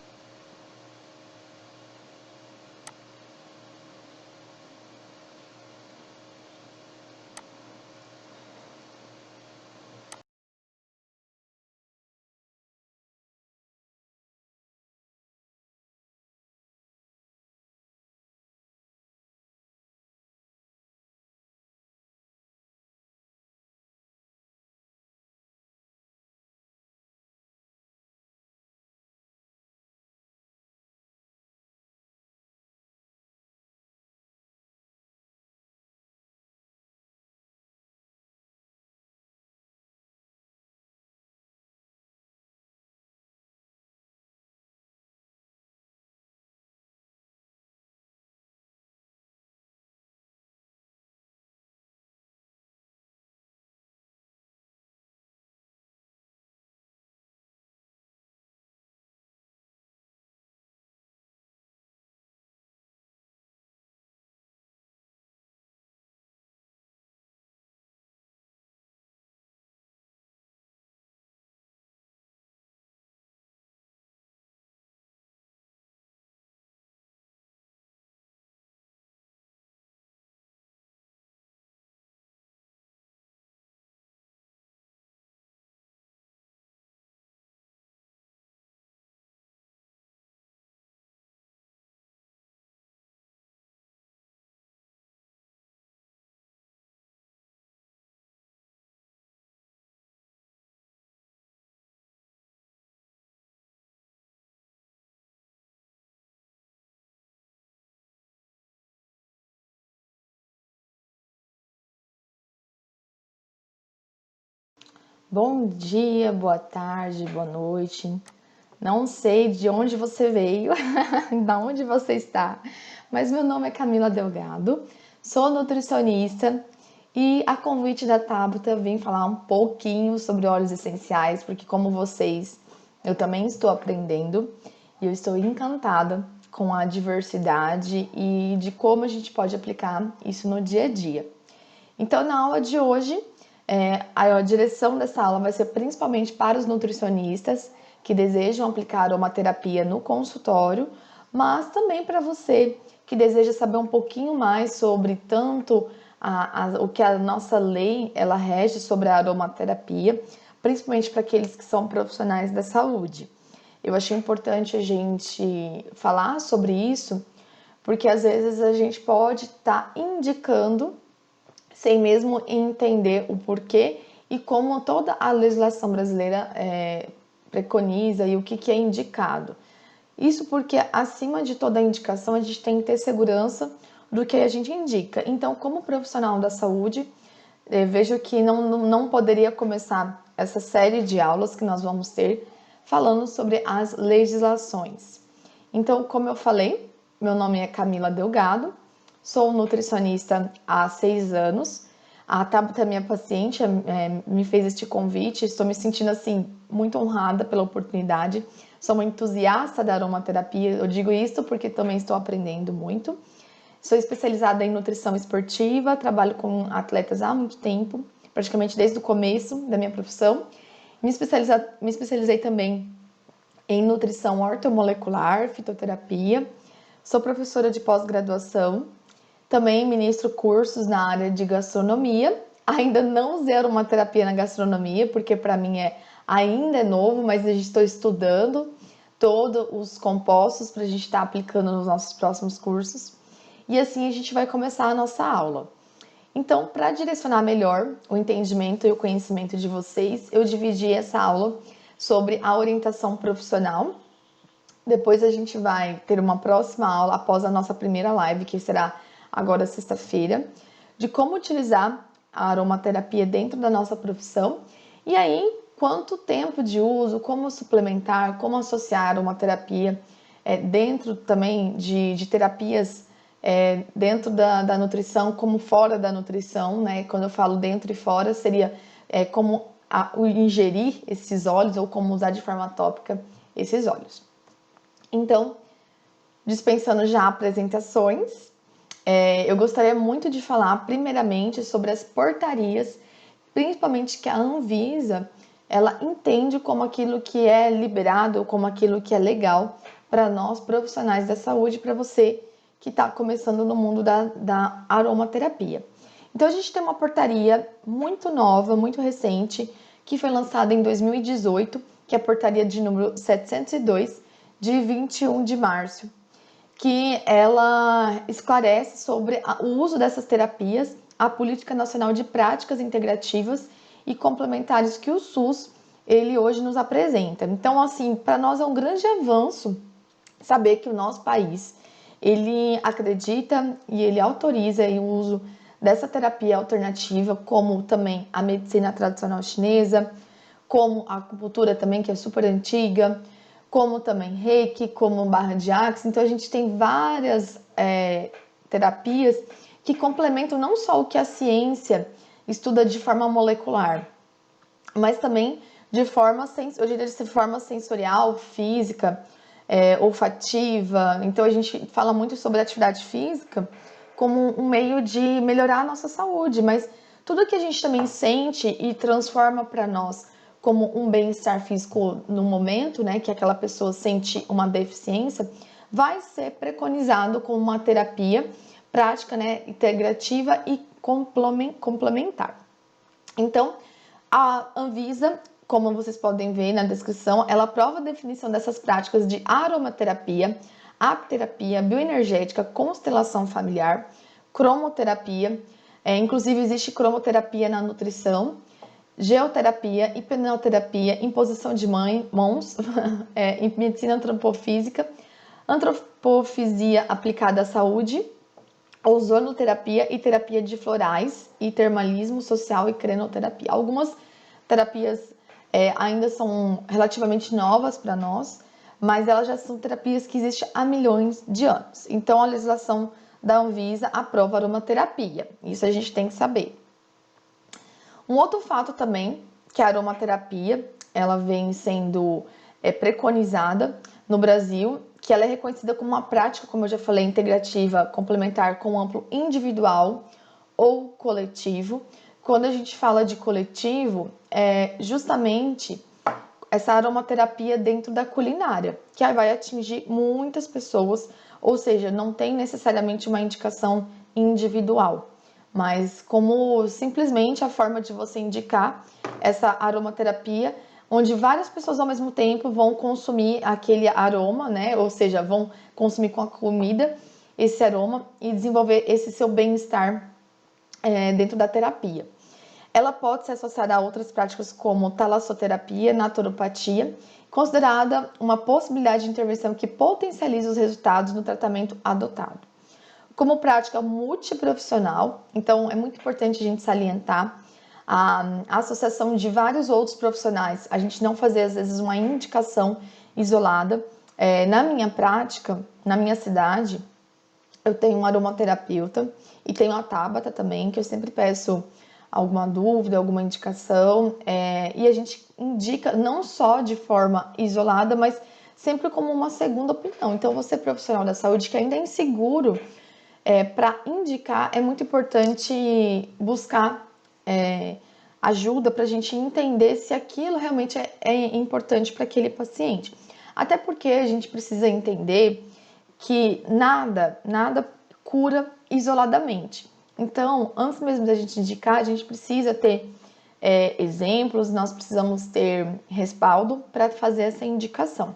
Bom dia, boa tarde, boa noite. Não sei de onde você veio, da onde você está, mas meu nome é Camila Delgado, sou nutricionista e a convite da Tabata vim falar um pouquinho sobre óleos essenciais, porque como vocês, eu também estou aprendendo e eu estou encantada com a diversidade e de como a gente pode aplicar isso no dia a dia. Então, na aula de hoje, a direção dessa aula vai ser principalmente para os nutricionistas que desejam aplicar aromaterapia no consultório, mas também para você que deseja saber um pouquinho mais sobre tanto o que a nossa lei ela rege sobre a aromaterapia, principalmente para aqueles que são profissionais da saúde. Eu achei importante a gente falar sobre isso, porque às vezes a gente pode estar indicando sem mesmo entender o porquê e como toda a legislação brasileira preconiza e o que é indicado. Isso porque, acima de toda a indicação, a gente tem que ter segurança do que a gente indica. Então, como profissional da saúde, vejo que não poderia começar essa série de aulas que nós vamos ter falando sobre as legislações. Então, como eu falei, meu nome é Camila Delgado, sou nutricionista há 6 anos. A Tabata, minha paciente, me fez este convite. Estou me sentindo assim muito honrada pela oportunidade. Sou uma entusiasta da aromaterapia. Eu digo isso porque também estou aprendendo muito. Sou especializada em nutrição esportiva, trabalho com atletas há muito tempo, praticamente desde o começo da minha profissão. Me especializei também em nutrição ortomolecular, fitoterapia. Sou professora de pós-graduação. Também ministro cursos na área de gastronomia. Ainda não usei aromaterapia na gastronomia, porque para mim ainda é novo, mas estou estudando todos os compostos para a gente estar aplicando nos nossos próximos cursos. E assim a gente vai começar a nossa aula. Então, para direcionar melhor o entendimento e o conhecimento de vocês, eu dividi essa aula sobre a orientação profissional Depois a gente vai ter uma próxima aula após a nossa primeira live, que será agora sexta-feira, de como utilizar a aromaterapia dentro da nossa profissão. E aí, quanto tempo de uso, como suplementar, como associar a aromaterapia dentro também de terapias dentro da nutrição, como fora da nutrição, né? Quando eu falo dentro e fora, seria como o ingerir esses óleos ou como usar de forma tópica esses óleos. Então, dispensando já apresentações, eu gostaria muito de falar primeiramente sobre as portarias, principalmente que a Anvisa, ela entende como aquilo que é liberado, como aquilo que é legal para nós profissionais da saúde, para você que está começando no mundo da aromaterapia. Então a gente tem uma portaria muito nova, muito recente, que foi lançada em 2018, que é a portaria de número 702, de 21 de março, que ela esclarece sobre o uso dessas terapias, a Política Nacional de Práticas Integrativas e Complementares que o SUS, ele hoje nos apresenta. Então, assim, para nós é um grande avanço saber que o nosso país, ele acredita e ele autoriza o uso dessa terapia alternativa, como também a medicina tradicional chinesa, como a acupuntura também, que é super antiga, como também Reiki, como barra de Axis. Então a gente tem várias terapias que complementam não só o que a ciência estuda de forma molecular, mas também de forma, eu diria, de forma sensorial, física, olfativa. Então a gente fala muito sobre atividade física como um meio de melhorar a nossa saúde, mas tudo que a gente também sente e transforma para nós como um bem-estar físico no momento, né, que aquela pessoa sente uma deficiência, vai ser preconizado como uma terapia prática, né, integrativa e complementar. Então, a Anvisa, como vocês podem ver na descrição, ela aprova a definição dessas práticas de aromaterapia, apiterapia, bioenergética, constelação familiar, cromoterapia, inclusive existe cromoterapia na nutrição, geoterapia, hipnoterapia, imposição de mãos, medicina antropofísica, antropofisia aplicada à saúde, ozonoterapia e terapia de florais, e termalismo social e crenoterapia. Algumas terapias ainda são relativamente novas para nós, mas elas já são terapias que existem há milhões de anos. Então, a legislação da Anvisa aprova a aromaterapia. Isso a gente tem que saber. Um outro fato também, que a aromaterapia, ela vem sendo preconizada no Brasil, que ela é reconhecida como uma prática, como eu já falei, integrativa, complementar com amplo individual ou coletivo. Quando a gente fala de coletivo, é justamente essa aromaterapia dentro da culinária, que aí vai atingir muitas pessoas, ou seja, não tem necessariamente uma indicação individual, mas como simplesmente a forma de você indicar essa aromaterapia, onde várias pessoas ao mesmo tempo vão consumir aquele aroma, né? Ou seja, vão consumir com a comida esse aroma e desenvolver esse seu bem-estar dentro da terapia. Ela pode ser associada a outras práticas como talassoterapia, naturopatia, considerada uma possibilidade de intervenção que potencializa os resultados no tratamento adotado. Como prática multiprofissional, então é muito importante a gente salientar a associação de vários outros profissionais, a gente não fazer às vezes uma indicação isolada. Na minha prática, na minha cidade, eu tenho um aromaterapeuta e tenho a Tabata também, que eu sempre peço alguma dúvida, alguma indicação, e a gente indica não só de forma isolada, mas sempre como uma segunda opinião. Então, você profissional da saúde que ainda é inseguro para indicar, é muito importante buscar ajuda para a gente entender se aquilo realmente é importante para aquele paciente. Até porque a gente precisa entender que nada cura isoladamente. Então, antes mesmo da gente indicar, a gente precisa ter exemplos, nós precisamos ter respaldo para fazer essa indicação.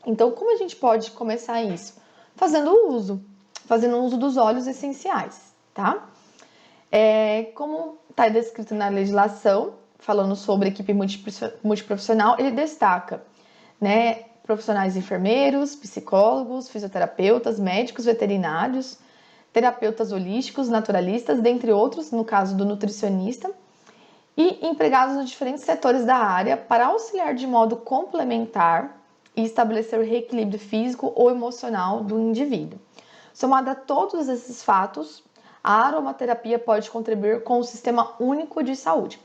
Então, como a gente pode começar isso? Fazendo uso dos óleos essenciais, tá? Como está descrito na legislação, falando sobre equipe multiprofissional, ele destaca, né, profissionais enfermeiros, psicólogos, fisioterapeutas, médicos veterinários, terapeutas holísticos, naturalistas, dentre outros, no caso do nutricionista, e empregados nos diferentes setores da área para auxiliar de modo complementar e estabelecer o reequilíbrio físico ou emocional do indivíduo. Somado a todos esses fatos, a aromaterapia pode contribuir com o Sistema Único de Saúde.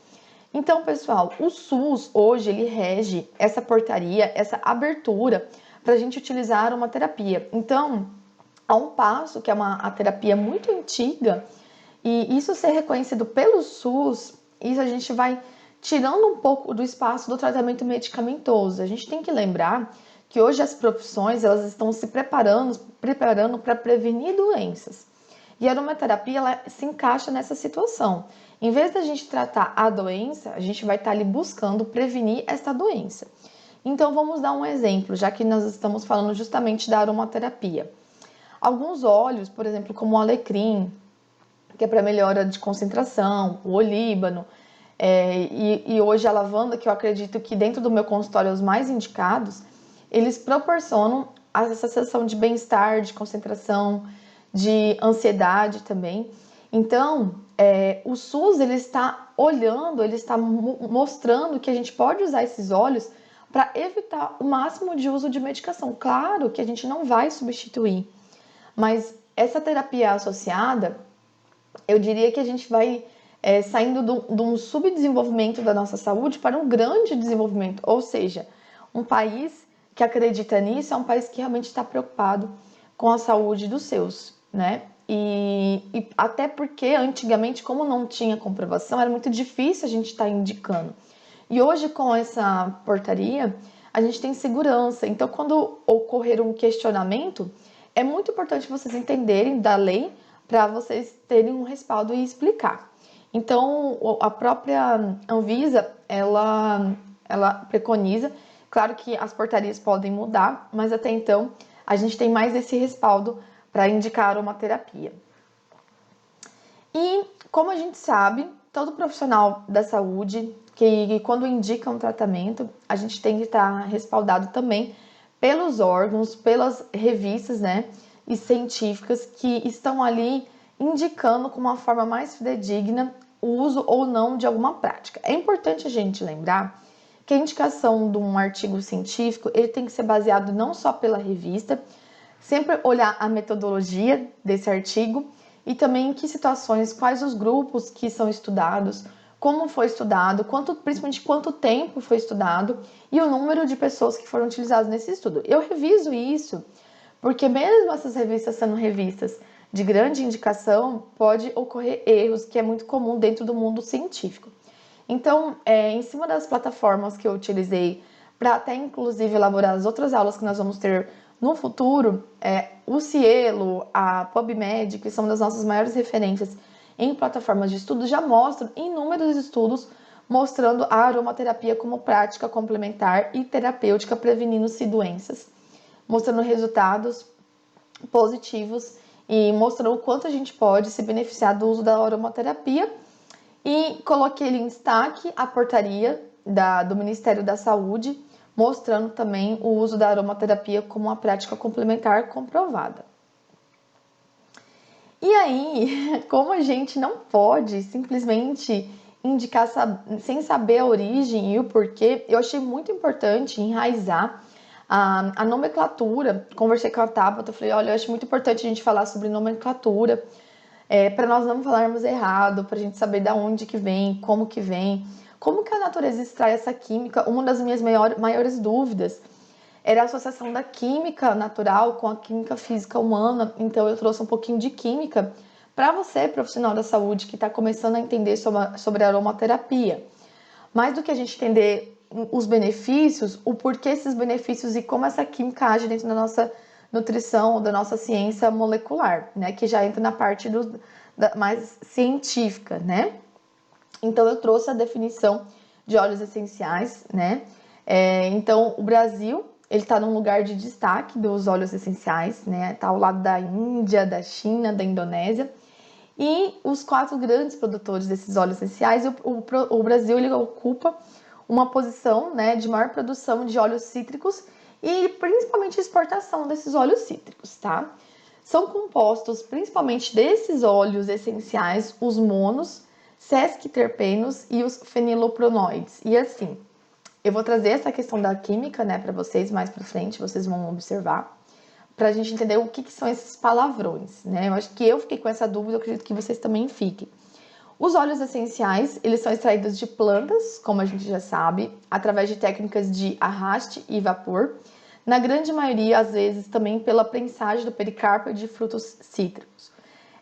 Então, pessoal, o SUS hoje ele rege essa portaria, essa abertura para a gente utilizar a aromaterapia. Então, há um passo que é a terapia muito antiga e isso ser reconhecido pelo SUS, isso a gente vai tirando um pouco do espaço do tratamento medicamentoso. A gente tem que lembrar que hoje as profissões elas estão se preparando para prevenir doenças. E a aromaterapia ela se encaixa nessa situação. Em vez da gente tratar a doença, a gente vai estar ali buscando prevenir essa doença. Então vamos dar um exemplo, já que nós estamos falando justamente da aromaterapia. Alguns óleos, por exemplo, como o alecrim, que é para melhora de concentração, o olíbano, e hoje a lavanda, que eu acredito que dentro do meu consultório os mais indicados, eles proporcionam essa sensação de bem-estar, de concentração, de ansiedade também. Então, o SUS ele está olhando, ele está mostrando que a gente pode usar esses óleos para evitar o máximo de uso de medicação. Claro que a gente não vai substituir, mas essa terapia associada, eu diria que a gente vai saindo de um subdesenvolvimento da nossa saúde para um grande desenvolvimento, ou seja, um país que acredita nisso é um país que realmente está preocupado com a saúde dos seus, né? E até porque antigamente, como não tinha comprovação, era muito difícil a gente estar indicando. E hoje, com essa portaria, a gente tem segurança. Então, quando ocorrer um questionamento, é muito importante vocês entenderem da lei para vocês terem um respaldo e explicar. Então, a própria Anvisa, ela preconiza, claro que as portarias podem mudar, mas até então a gente tem mais esse respaldo para indicar a aromaterapia. E como a gente sabe, todo profissional da saúde que quando indica um tratamento, a gente tem que estar respaldado também pelos órgãos, pelas revistas, né, e científicas que estão ali indicando com uma forma mais fidedigna o uso ou não de alguma prática. É importante a gente lembrar que a indicação de um artigo científico ele tem que ser baseado não só pela revista, sempre olhar a metodologia desse artigo e também em que situações, quais os grupos que são estudados, como foi estudado, principalmente quanto tempo foi estudado e o número de pessoas que foram utilizadas nesse estudo. Eu reviso isso porque mesmo essas revistas sendo revistas de grande indicação, pode ocorrer erros, que é muito comum dentro do mundo científico. Então, em cima das plataformas que eu utilizei para até inclusive elaborar as outras aulas que nós vamos ter no futuro, o Cielo, a PubMed, que são das nossas maiores referências em plataformas de estudo, já mostram inúmeros estudos mostrando a aromaterapia como prática complementar e terapêutica prevenindo-se doenças, mostrando resultados positivos e mostrando o quanto a gente pode se beneficiar do uso da aromaterapia. E coloquei ali em destaque a portaria do Ministério da Saúde, mostrando também o uso da aromaterapia como uma prática complementar comprovada. E aí, como a gente não pode simplesmente indicar sem saber a origem e o porquê, eu achei muito importante enraizar a nomenclatura. Conversei com a Tabata, falei, olha, eu acho muito importante a gente falar sobre nomenclatura, para nós não falarmos errado, para a gente saber de onde que vem, como que a natureza extrai essa química. Uma das minhas maiores dúvidas era a associação da química natural com a química física humana, então eu trouxe um pouquinho de química para você, profissional da saúde, que está começando a entender sobre a aromaterapia. Mais do que a gente entender os benefícios, o porquê esses benefícios e como essa química age dentro da nossa nutrição, da nossa ciência molecular, né, que já entra na parte mais científica, né? Então eu trouxe a definição de óleos essenciais, né? Então o Brasil ele está num lugar de destaque dos óleos essenciais, né? Está ao lado da Índia, da China, da Indonésia. E os 4 grandes produtores desses óleos essenciais, o Brasil ele ocupa uma posição, né, de maior produção de óleos cítricos e principalmente a exportação desses óleos cítricos, tá? São compostos principalmente desses óleos essenciais, os monos, sesquiterpenos e os fenilopronoides. E assim, eu vou trazer essa questão da química, né, para vocês mais para frente, vocês vão observar, para a gente entender o que são esses palavrões, né? Eu acho que eu fiquei com essa dúvida, eu acredito que vocês também fiquem. Os óleos essenciais, eles são extraídos de plantas, como a gente já sabe, através de técnicas de arraste e vapor, na grande maioria, às vezes, também pela prensagem do pericarpo de frutos cítricos.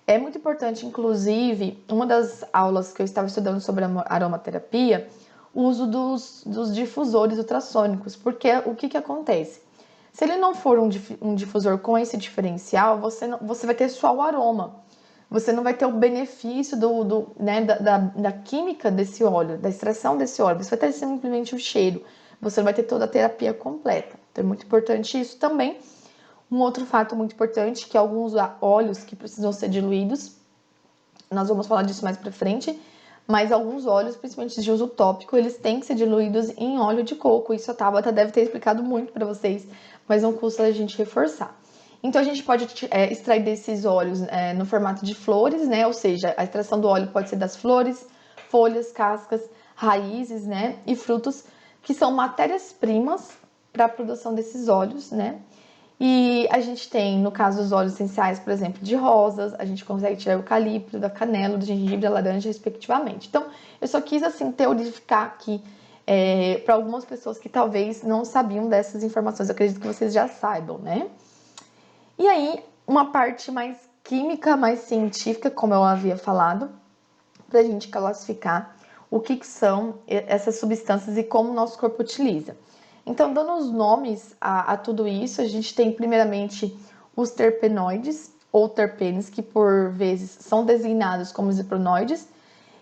É muito importante, inclusive, uma das aulas que eu estava estudando sobre aromaterapia, o uso dos difusores ultrassônicos, porque o que acontece? Se ele não for um difusor com esse diferencial, você vai ter só o aroma. Você não vai ter o benefício da química desse óleo, da extração desse óleo. Você vai ter simplesmente o cheiro. Você não vai ter toda a terapia completa. Então é muito importante isso também. Um outro fato muito importante, que alguns óleos que precisam ser diluídos, nós vamos falar disso mais pra frente, mas alguns óleos, principalmente de uso tópico, eles têm que ser diluídos em óleo de coco. Isso a Tabata deve ter explicado muito para vocês, mas não custa a gente reforçar. Então a gente pode extrair desses óleos no formato de flores, né? Ou seja, a extração do óleo pode ser das flores, folhas, cascas, raízes, né? E frutos, que são matérias-primas para a produção desses óleos, né? E a gente tem, no caso dos óleos essenciais, por exemplo, de rosas, a gente consegue tirar o eucalipto, da canela, do gengibre, da laranja, respectivamente. Então, eu só quis, assim, teorificar aqui para algumas pessoas que talvez não sabiam dessas informações. Eu acredito que vocês já saibam, né? E aí, uma parte mais química, mais científica, como eu havia falado, para a gente classificar o que são essas substâncias e como o nosso corpo utiliza. Então, dando os nomes a tudo isso, a gente tem primeiramente os terpenoides, ou terpenes, que por vezes são designados como zipronoides.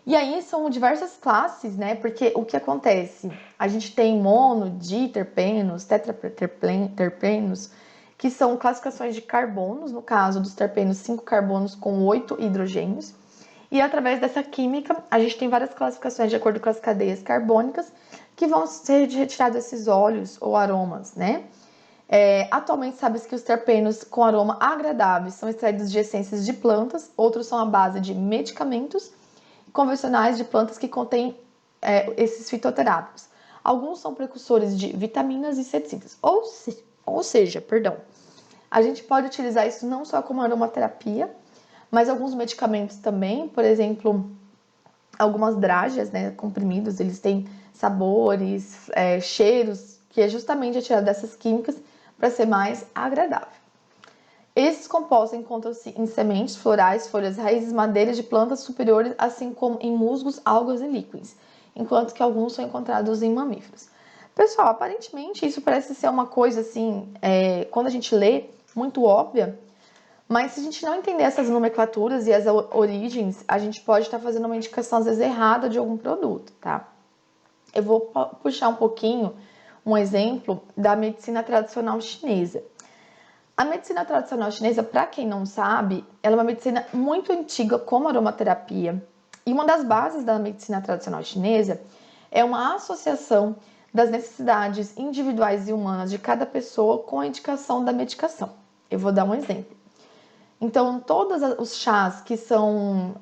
E aí são diversas classes, né? Porque o que acontece? A gente tem mono, diterpenos, tetraterpenos, que são classificações de carbonos, no caso dos terpenos, 5 carbonos com 8 hidrogênios. E através dessa química, a gente tem várias classificações de acordo com as cadeias carbônicas, que vão ser retirados esses óleos ou aromas, né? Atualmente sabe-se que os terpenos com aroma agradável são extraídos de essências de plantas, outros são à base de medicamentos convencionais de plantas que contêm esses fitoterápicos. Alguns são precursores de vitaminas e inseticidas, ou seja, a gente pode utilizar isso não só como aromaterapia, mas alguns medicamentos também, por exemplo, algumas drágeas, né, comprimidos, eles têm sabores, cheiros, que é justamente retirado dessas químicas para ser mais agradável. Esses compostos encontram-se em sementes, florais, folhas, raízes, madeiras de plantas superiores, assim como em musgos, algas e líquens, enquanto que alguns são encontrados em mamíferos. Pessoal, aparentemente isso parece ser uma coisa assim, quando a gente lê, muito óbvia, mas se a gente não entender essas nomenclaturas e as origens, a gente pode estar fazendo uma indicação às vezes errada de algum produto, tá? Eu vou puxar um pouquinho um exemplo da medicina tradicional chinesa. A medicina tradicional chinesa, para quem não sabe, ela é uma medicina muito antiga como aromaterapia. E uma das bases da medicina tradicional chinesa é uma associação das necessidades individuais e humanas de cada pessoa com a indicação da medicação. Eu vou dar um exemplo. Então, todos os chás que são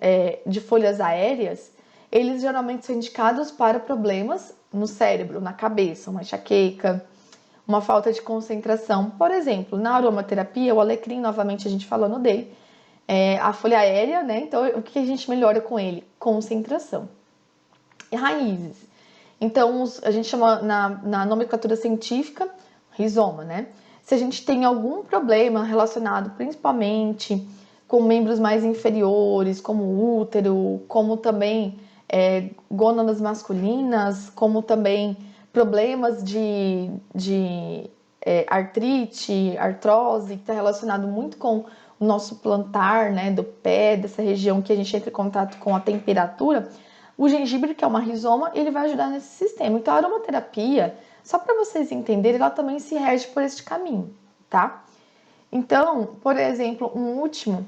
de folhas aéreas, eles geralmente são indicados para problemas no cérebro, na cabeça, uma enxaqueca, uma falta de concentração. Por exemplo, na aromaterapia, o alecrim, novamente a gente falando dele, a folha aérea, né? Então, o que a gente melhora com ele? Concentração. E raízes. Então, a gente chama na nomenclatura científica, rizoma, né? Se a gente tem algum problema relacionado principalmente com membros mais inferiores, como o útero, como também gônadas masculinas, como também problemas de artrite, artrose, que está relacionado muito com o nosso plantar, né, do pé, dessa região que a gente entra em contato com a temperatura, o gengibre, que é uma rizoma, ele vai ajudar nesse sistema. Então, a aromaterapia, só para vocês entenderem, ela também se rege por este caminho, tá? Então, por exemplo, um último,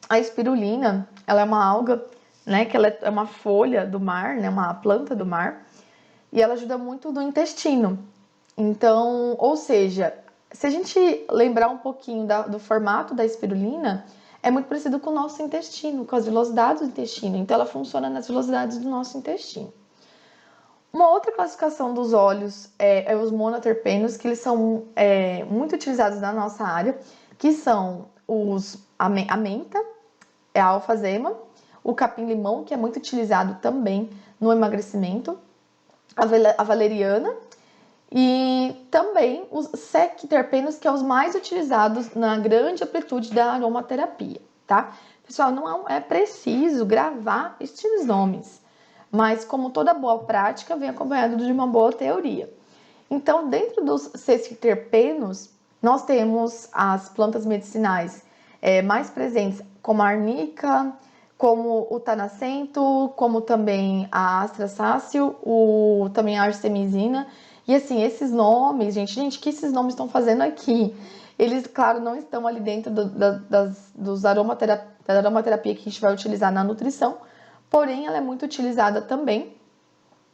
a espirulina, ela é uma alga, né, que ela é uma folha do mar, né, uma planta do mar, e ela ajuda muito no intestino. Então, ou seja, se a gente lembrar um pouquinho do formato da espirulina, é muito parecido com o nosso intestino, com as velocidades do intestino. Então, ela funciona nas velocidades do nosso intestino. Uma outra classificação dos óleos é os monoterpenos, que eles são muito utilizados na nossa área, que são a menta, a alfazema, o capim-limão, que é muito utilizado também no emagrecimento, a valeriana e também os sequiterpenos, que são os mais utilizados na grande amplitude da aromaterapia, tá? Pessoal, não é preciso gravar estes nomes, mas como toda boa prática, vem acompanhado de uma boa teoria. Então, dentro dos sequiterpenos, nós temos as plantas medicinais mais presentes, como a arnica, como o tanacento, como também a astrasáceo, também a artemisina. E assim, esses nomes, gente, o que esses nomes estão fazendo aqui? Eles, claro, não estão ali dentro da aromaterapia que a gente vai utilizar na nutrição, porém ela é muito utilizada também.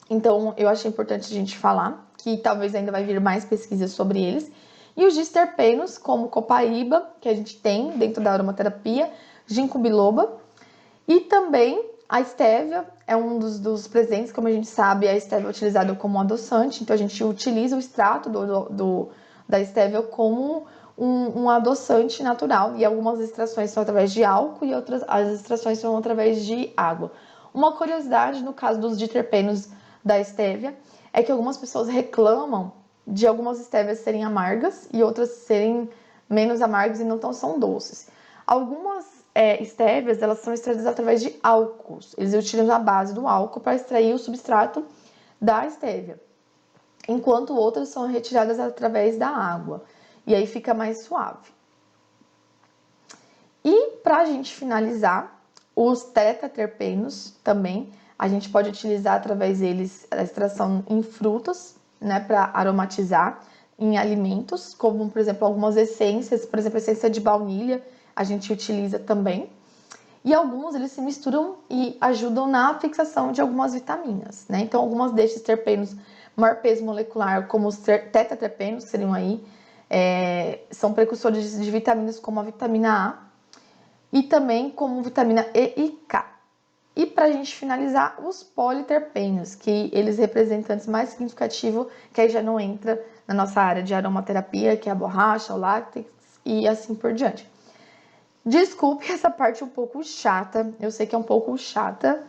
Então, eu achei importante a gente falar, que talvez ainda vai vir mais pesquisas sobre eles. E os disterpenos, como copaíba, que a gente tem dentro da aromaterapia, ginkgo biloba, e também a estévia é um dos presentes, como a gente sabe, a estévia é utilizada como adoçante, então a gente utiliza o extrato da estévia como um adoçante natural, e algumas extrações são através de álcool e outras as extrações são através de água. Uma curiosidade no caso dos diterpenos da estévia é que algumas pessoas reclamam de algumas estévias serem amargas e outras serem menos amargas e não são doces. Algumas estévias, elas são extraídas através de álcools. Eles utilizam a base do álcool para extrair o substrato da estévia, enquanto outras são retiradas através da água. E aí fica mais suave. E para a gente finalizar, os tetaterpenos também, a gente pode utilizar através deles a extração em frutas, né, para aromatizar, em alimentos, como por exemplo algumas essências, por exemplo a essência de baunilha, a gente utiliza também. E alguns eles se misturam e ajudam na fixação de algumas vitaminas, né? Então algumas destes terpenos maior peso molecular, como os tetaterpenos, que seriam aí, são precursores de vitaminas como a vitamina A e também como vitamina E e K. E para a gente finalizar, os politerpenos, que eles representantes mais significativos, que aí já não entra na nossa área de aromaterapia, que é a borracha, o látex e assim por diante. Desculpe essa parte um pouco chata, eu sei que é um pouco chata,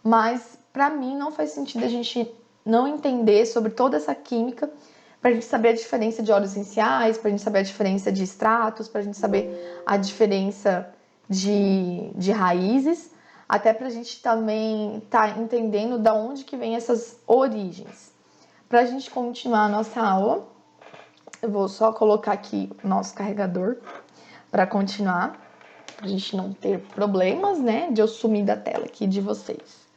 mas para mim não faz sentido a gente não entender sobre toda essa química, para a gente saber a diferença de óleos essenciais, para a gente saber a diferença de extratos, para a gente saber a diferença de raízes, até para a gente também estar entendendo da onde que vem essas origens. Para a gente continuar a nossa aula, eu vou só colocar aqui o nosso carregador para continuar, para a gente não ter problemas, né, de eu sumir da tela aqui de vocês.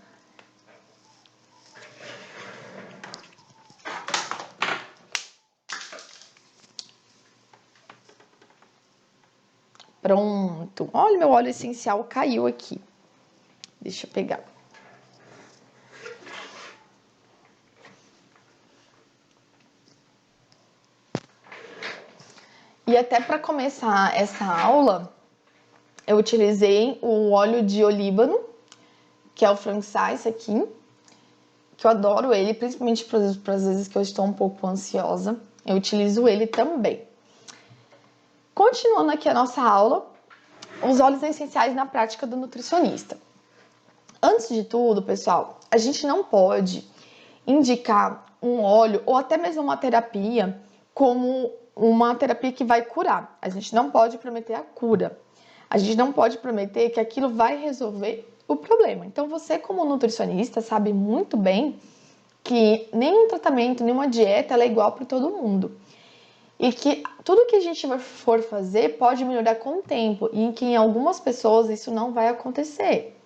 Pronto. Olha, meu óleo essencial caiu aqui. Deixa eu pegar. E até para começar essa aula, eu utilizei o óleo de olíbano, que é o Francis aqui, que eu adoro ele, principalmente para as vezes que eu estou um pouco ansiosa. Eu utilizo ele também. Continuando aqui a nossa aula, os óleos essenciais na prática do nutricionista. Antes de tudo, pessoal, a gente não pode indicar um óleo ou até mesmo uma terapia como uma terapia que vai curar. A gente não pode prometer a cura. A gente não pode prometer que aquilo vai resolver o problema. Então, você como nutricionista sabe muito bem que nenhum tratamento, nenhuma dieta ela é igual para todo mundo. E que tudo que a gente for fazer pode melhorar com o tempo e que em algumas pessoas isso não vai acontecer.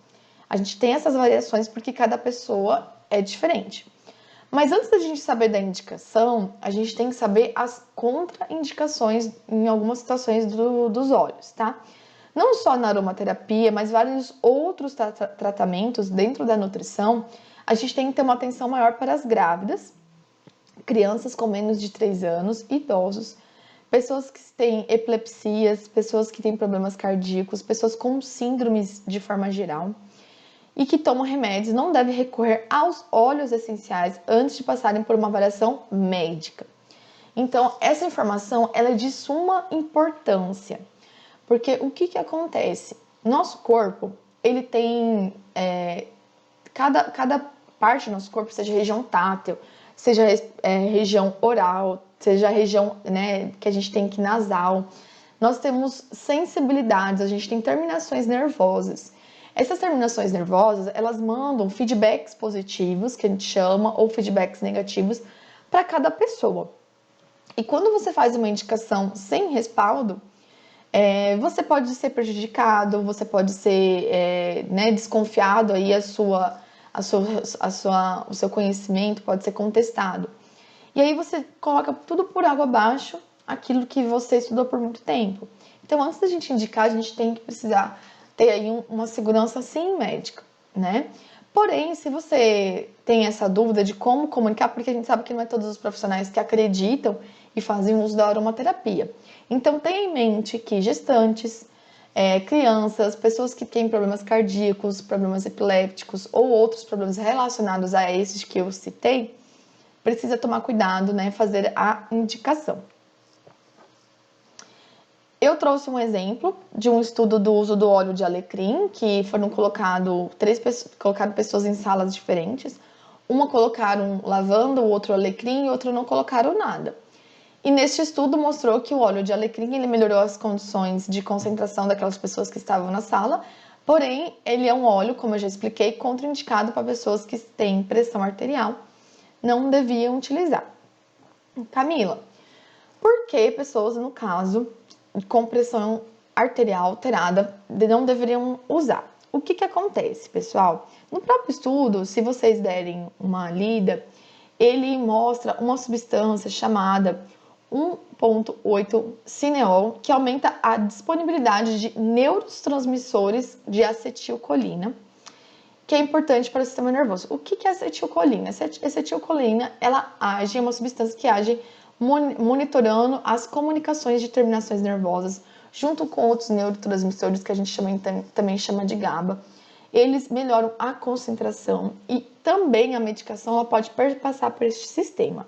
A gente tem essas variações porque cada pessoa é diferente. Mas antes da gente saber da indicação, a gente tem que saber as contraindicações em algumas situações dos óleos, tá? Não só na aromaterapia, mas vários outros tratamentos dentro da nutrição, a gente tem que ter uma atenção maior para as grávidas, crianças com menos de 3 anos, idosos, pessoas que têm epilepsias, pessoas que têm problemas cardíacos, pessoas com síndromes de forma geral e que tomam remédios não devem recorrer aos óleos essenciais antes de passarem por uma avaliação médica. Então, essa informação ela é de suma importância, porque o que acontece? Nosso corpo, ele tem cada parte do nosso corpo, seja região tátil, seja região oral, seja a região, né, que a gente tem aqui nasal, nós temos sensibilidades, a gente tem terminações nervosas. Essas terminações nervosas, elas mandam feedbacks positivos, que a gente chama, ou feedbacks negativos, para cada pessoa. E quando você faz uma indicação sem respaldo, você pode ser prejudicado, você pode ser desconfiado, aí o seu conhecimento pode ser contestado. E aí você coloca tudo por água abaixo, aquilo que você estudou por muito tempo. Então, antes da gente indicar, a gente tem que precisar ter aí uma segurança sim médica, né? Porém, se você tem essa dúvida de como comunicar, porque a gente sabe que não é todos os profissionais que acreditam e fazem uso da aromaterapia. Então, tenha em mente que gestantes, crianças, pessoas que têm problemas cardíacos, problemas epilépticos ou outros problemas relacionados a esses que eu citei, precisa tomar cuidado, né, fazer a indicação. Eu trouxe um exemplo de um estudo do uso do óleo de alecrim, que foram colocadas pessoas em salas diferentes. Uma colocaram lavanda, o outro alecrim e outra não colocaram nada. E neste estudo mostrou que o óleo de alecrim ele melhorou as condições de concentração daquelas pessoas que estavam na sala, porém ele é um óleo, como eu já expliquei, contraindicado para pessoas que têm pressão arterial, não deviam utilizar. Camila, por que pessoas, no caso, com pressão arterial alterada não deveriam usar? O que acontece, pessoal? No próprio estudo, se vocês derem uma lida, ele mostra uma substância chamada 1,8-cineol, que aumenta a disponibilidade de neurotransmissores de acetilcolina, que é importante para o sistema nervoso. O que é acetilcolina? Acetilcolina, ela age, é uma substância que age monitorando as comunicações de terminações nervosas, junto com outros neurotransmissores que a gente também chama de GABA. Eles melhoram a concentração e também a medicação ela pode passar por este sistema.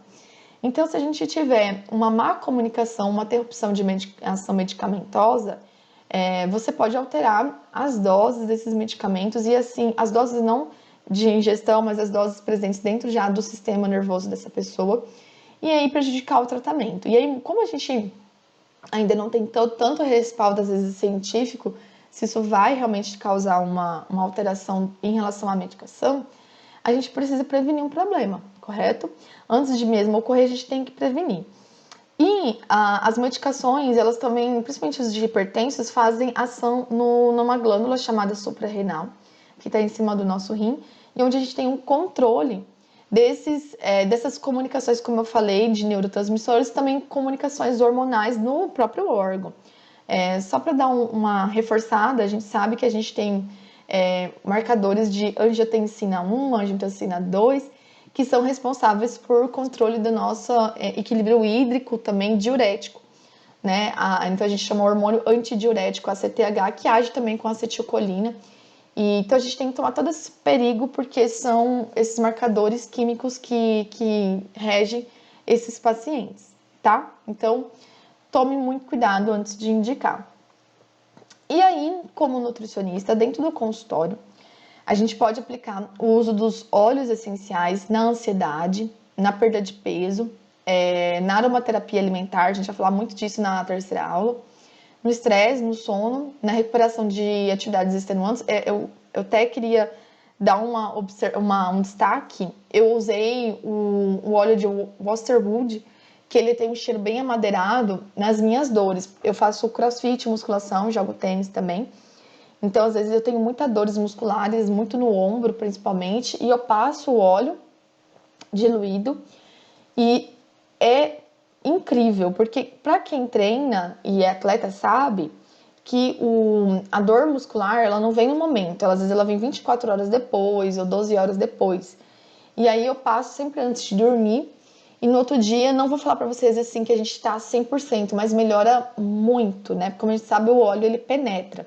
Então, se a gente tiver uma má comunicação, uma interrupção de ação medicamentosa, você pode alterar as doses desses medicamentos e assim, as doses não de ingestão, mas as doses presentes dentro já do sistema nervoso dessa pessoa, e aí prejudicar o tratamento. E aí, como a gente ainda não tem tanto respaldo, às vezes, científico, se isso vai realmente causar uma alteração em relação à medicação, a gente precisa prevenir um problema, correto? Antes de mesmo ocorrer, a gente tem que prevenir. E as medicações, elas também, principalmente os de hipertensos, fazem ação numa glândula chamada suprarrenal, que está em cima do nosso rim, e onde a gente tem um controle dessas comunicações, como eu falei, de neurotransmissores, também comunicações hormonais no próprio órgão. Só para dar uma reforçada, a gente sabe que a gente tem marcadores de angiotensina 1, angiotensina 2, que são responsáveis por controle do nosso equilíbrio hídrico, também diurético, né? Então a gente chama o hormônio antidiurético, ACTH, que age também com acetilcolina. Então a gente tem que tomar todo esse perigo, porque são esses marcadores químicos que regem esses pacientes, tá? Então tome muito cuidado antes de indicar. E aí, como nutricionista, dentro do consultório, a gente pode aplicar o uso dos óleos essenciais na ansiedade, na perda de peso, na aromaterapia alimentar, a gente vai falar muito disso na terceira aula, no estresse, no sono, na recuperação de atividades extenuantes. Eu até queria dar um destaque. Eu usei o óleo de Westerwood, que ele tem um cheiro bem amadeirado nas minhas dores. Eu faço crossfit, musculação, jogo tênis também. Então, às vezes, eu tenho muitas dores musculares, muito no ombro, principalmente, e eu passo o óleo diluído e é incrível, porque para quem treina e é atleta sabe que a dor muscular, ela não vem no momento, às vezes ela vem 24 horas depois ou 12 horas depois. E aí eu passo sempre antes de dormir e no outro dia, não vou falar pra vocês assim que a gente tá 100%, mas melhora muito, né? Porque como a gente sabe, o óleo ele penetra.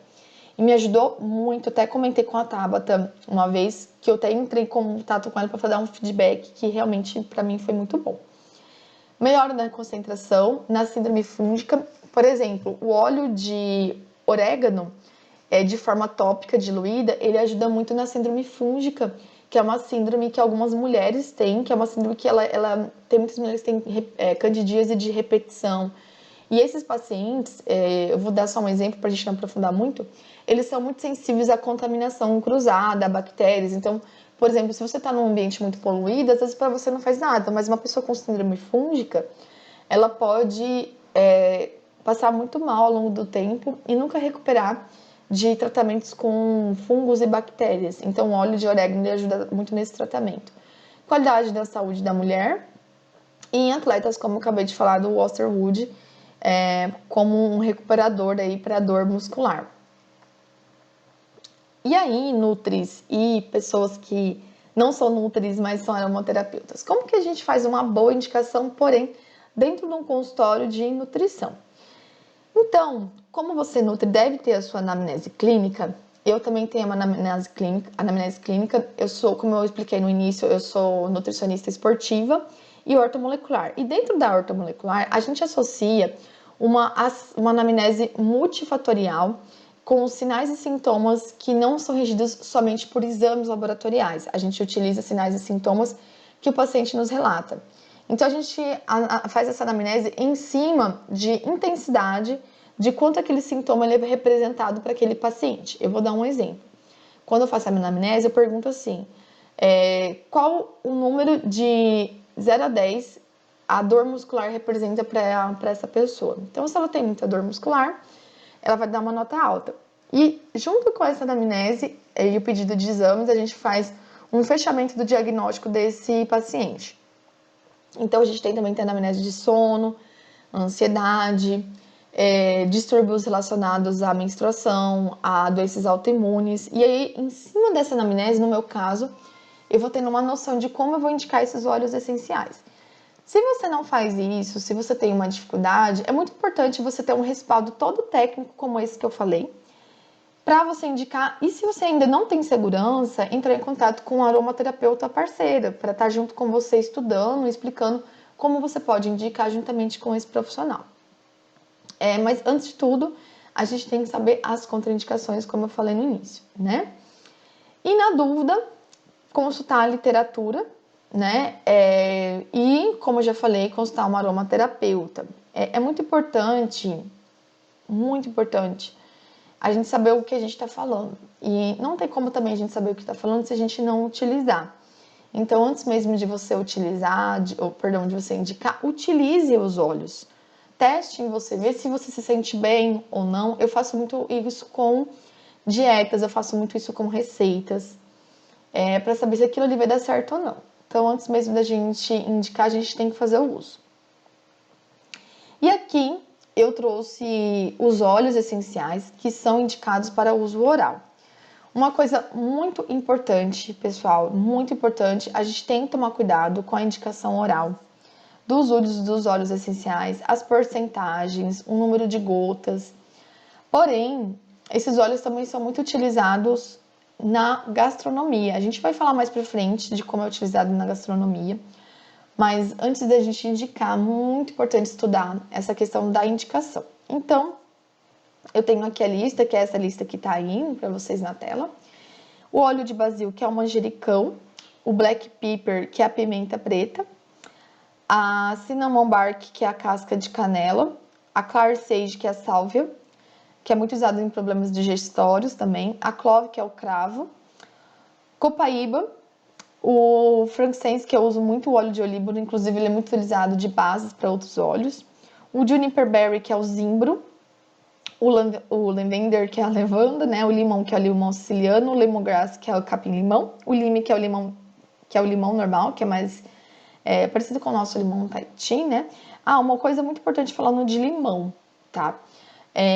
E me ajudou muito, até comentei com a Tabata uma vez, que eu até entrei em contato com ela para dar um feedback que realmente pra mim foi muito bom. Melhora na concentração, na síndrome fúngica, por exemplo, o óleo de orégano, de forma tópica, diluída, ele ajuda muito na síndrome fúngica, que é uma síndrome que algumas mulheres têm, que é uma síndrome que ela tem muitas mulheres que têm candidíase de repetição. E esses pacientes, eu vou dar só um exemplo para a gente não aprofundar muito, eles são muito sensíveis à contaminação cruzada, a bactérias. Então, por exemplo, se você está num ambiente muito poluído, às vezes para você não faz nada, mas uma pessoa com síndrome fúngica, ela pode passar muito mal ao longo do tempo e nunca recuperar de tratamentos com fungos e bactérias. Então, o óleo de orégano ajuda muito nesse tratamento. Qualidade da saúde da mulher. E em atletas, como eu acabei de falar, do Osterwood, como um recuperador para dor muscular. E aí, nutris e pessoas que não são nutris, mas são aromaterapeutas, como que a gente faz uma boa indicação, porém, dentro de um consultório de nutrição? Então, como você nutri deve ter a sua anamnese clínica, eu também tenho uma anamnese clínica, eu sou, como eu expliquei no início, eu sou nutricionista esportiva e ortomolecular. E dentro da ortomolecular, a gente associa uma anamnese multifatorial com sinais e sintomas que não são regidos somente por exames laboratoriais. A gente utiliza sinais e sintomas que o paciente nos relata. Então, a gente faz essa anamnese em cima de intensidade de quanto aquele sintoma ele é representado para aquele paciente. Eu vou dar um exemplo. Quando eu faço a anamnese, eu pergunto assim, qual o número de 0 a 10 a dor muscular representa para essa pessoa. Então, se ela tem muita dor muscular, ela vai dar uma nota alta. E junto com essa anamnese e o pedido de exames, a gente faz um fechamento do diagnóstico desse paciente. Então, a gente tem também a anamnese de sono, ansiedade, distúrbios relacionados à menstruação, a doenças autoimunes. E aí, em cima dessa anamnese, no meu caso, eu vou tendo uma noção de como eu vou indicar esses óleos essenciais. Se você não faz isso, se você tem uma dificuldade, é muito importante você ter um respaldo todo técnico como esse que eu falei, para você indicar. E se você ainda não tem segurança, entrar em contato com um aromaterapeuta parceira, para estar junto com você estudando, explicando como você pode indicar juntamente com esse profissional. Mas antes de tudo, a gente tem que saber as contraindicações, como eu falei no início, né? E na dúvida, consultar a literatura, né? E, como eu já falei, consultar uma aromaterapeuta. É muito importante a gente saber o que a gente está falando. E não tem como também a gente saber o que está falando se a gente não utilizar. Então, antes mesmo de você utilizar, de você indicar, utilize os óleos. Teste em você, vê se você se sente bem ou não. Eu faço muito isso com dietas, eu faço muito isso com receitas, para saber se aquilo ali vai dar certo ou não. Então, antes mesmo da gente indicar, a gente tem que fazer o uso. E aqui eu trouxe os óleos essenciais que são indicados para uso oral. Uma coisa muito importante, pessoal, muito importante, a gente tem que tomar cuidado com a indicação oral dos usos dos óleos essenciais, as porcentagens, o número de gotas. Porém, esses óleos também são muito utilizados na gastronomia. A gente vai falar mais pra frente de como é utilizado na gastronomia. Mas antes da gente indicar, muito importante estudar essa questão da indicação. Então, eu tenho aqui a lista, que é essa lista que tá aí para vocês na tela. O óleo de basil, que é o manjericão. O black pepper, que é a pimenta preta. A cinnamon bark, que é a casca de canela. A clar sage, que é a sálvia, que é muito usado em problemas digestórios também. A clove, que é o cravo. Copaíba. O frankincense, que eu uso muito o óleo de olíbano, inclusive ele é muito utilizado de bases para outros óleos. O juniper berry, que é o zimbro. O lavender, que é a lavanda, né? O limão, que é o limão siciliano. O lemongrass, que é o capim-limão. O lime, que é o limão normal, que é mais parecido com o nosso limão Tahiti, né? Uma coisa muito importante falando de limão, tá?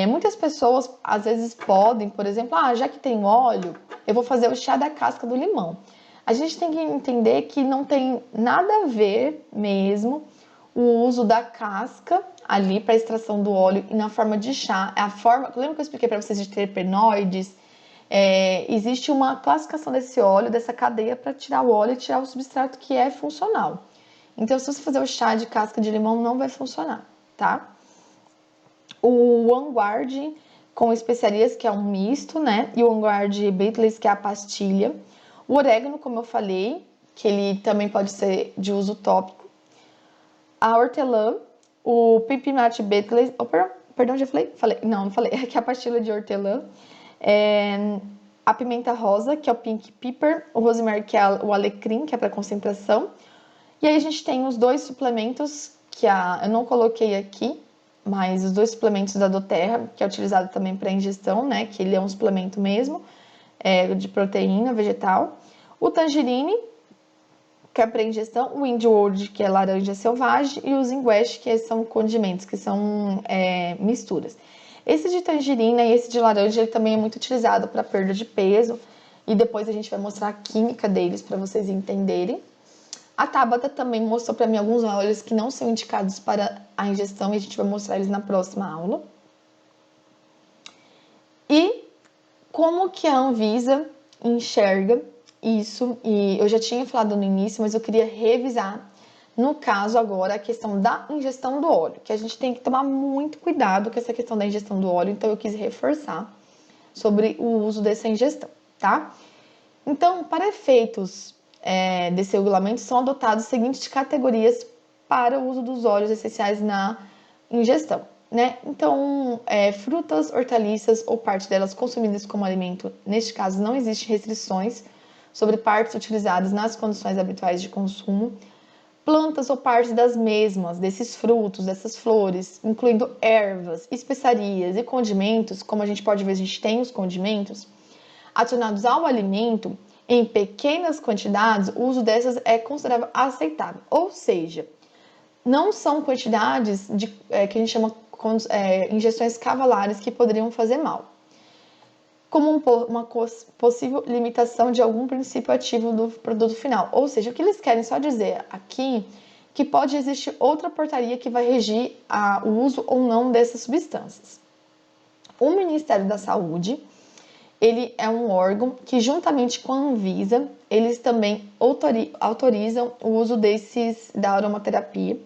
Muitas pessoas, às vezes, podem, por exemplo, já que tem óleo, eu vou fazer o chá da casca do limão. a gente tem que entender que não tem nada a ver mesmo o uso da casca ali para extração do óleo e na forma de chá. A forma, lembra que eu expliquei para vocês de terpenoides? Existe uma classificação desse óleo, dessa cadeia, para tirar o óleo e tirar o substrato que é funcional. Então, se você fazer o chá de casca de limão, não vai funcionar, tá? O Vanguard com especiarias, que é um misto, né? E o Vanguard Bitters, que é a pastilha. O orégano, como eu falei, que ele também pode ser de uso tópico. A hortelã, o Pimpinat Bitters, perdão, já falei? Não falei, que é a pastilha de hortelã. A pimenta rosa, que é o Pink Pepper. O rosemary, que é o alecrim, que é para concentração. E aí a gente tem os dois suplementos, que eu não coloquei aqui, mas os dois suplementos da doTERRA, que é utilizado também para ingestão, né? Que ele é um suplemento mesmo, de proteína vegetal. O tangerine, que é para ingestão. O Windward, que é laranja selvagem. E o zingueste, que são condimentos, que são misturas. Esse de tangerina e esse de laranja, ele também é muito utilizado para perda de peso. E depois a gente vai mostrar a química deles para vocês entenderem. A Tabata também mostrou para mim alguns óleos que não são indicados para a ingestão e a gente vai mostrar eles na próxima aula. E como que a Anvisa enxerga isso? E eu já tinha falado no início, mas eu queria revisar, no caso agora, a questão da ingestão do óleo, que a gente tem que tomar muito cuidado com essa questão da ingestão do óleo, então eu quis reforçar sobre o uso dessa ingestão, tá? Então, para efeitos desse regulamento, são adotadas as seguintes categorias para o uso dos óleos essenciais na ingestão, né? Então, frutas, hortaliças ou parte delas consumidas como alimento, neste caso não existem restrições sobre partes utilizadas nas condições habituais de consumo, plantas ou partes das mesmas, desses frutos, dessas flores, incluindo ervas, especiarias e condimentos, como a gente pode ver, a gente tem os condimentos, adicionados ao alimento, em pequenas quantidades, o uso dessas é considerado aceitável. Ou seja, não são quantidades que a gente chama ingestões cavalares que poderiam fazer mal. Como uma possível limitação de algum princípio ativo do produto final. Ou seja, o que eles querem só dizer aqui que pode existir outra portaria que vai regir o uso ou não dessas substâncias. O Ministério da Saúde, ele é um órgão que, juntamente com a Anvisa, eles também autorizam o uso da aromaterapia.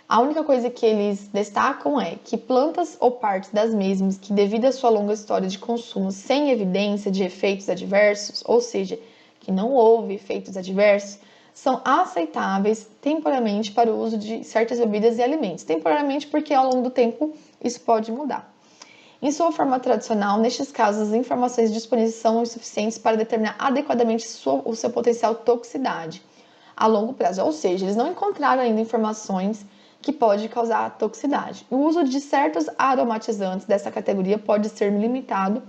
A única coisa que eles destacam é que plantas ou partes das mesmas que, devido à sua longa história de consumo sem evidência de efeitos adversos, ou seja, que não houve efeitos adversos, são aceitáveis temporariamente para o uso de certas bebidas e alimentos. Temporariamente porque ao longo do tempo isso pode mudar. Em sua forma tradicional, nestes casos, as informações disponíveis são insuficientes para determinar adequadamente o seu potencial toxicidade a longo prazo. Ou seja, eles não encontraram ainda informações que podem causar toxicidade. O uso de certos aromatizantes dessa categoria pode ser limitado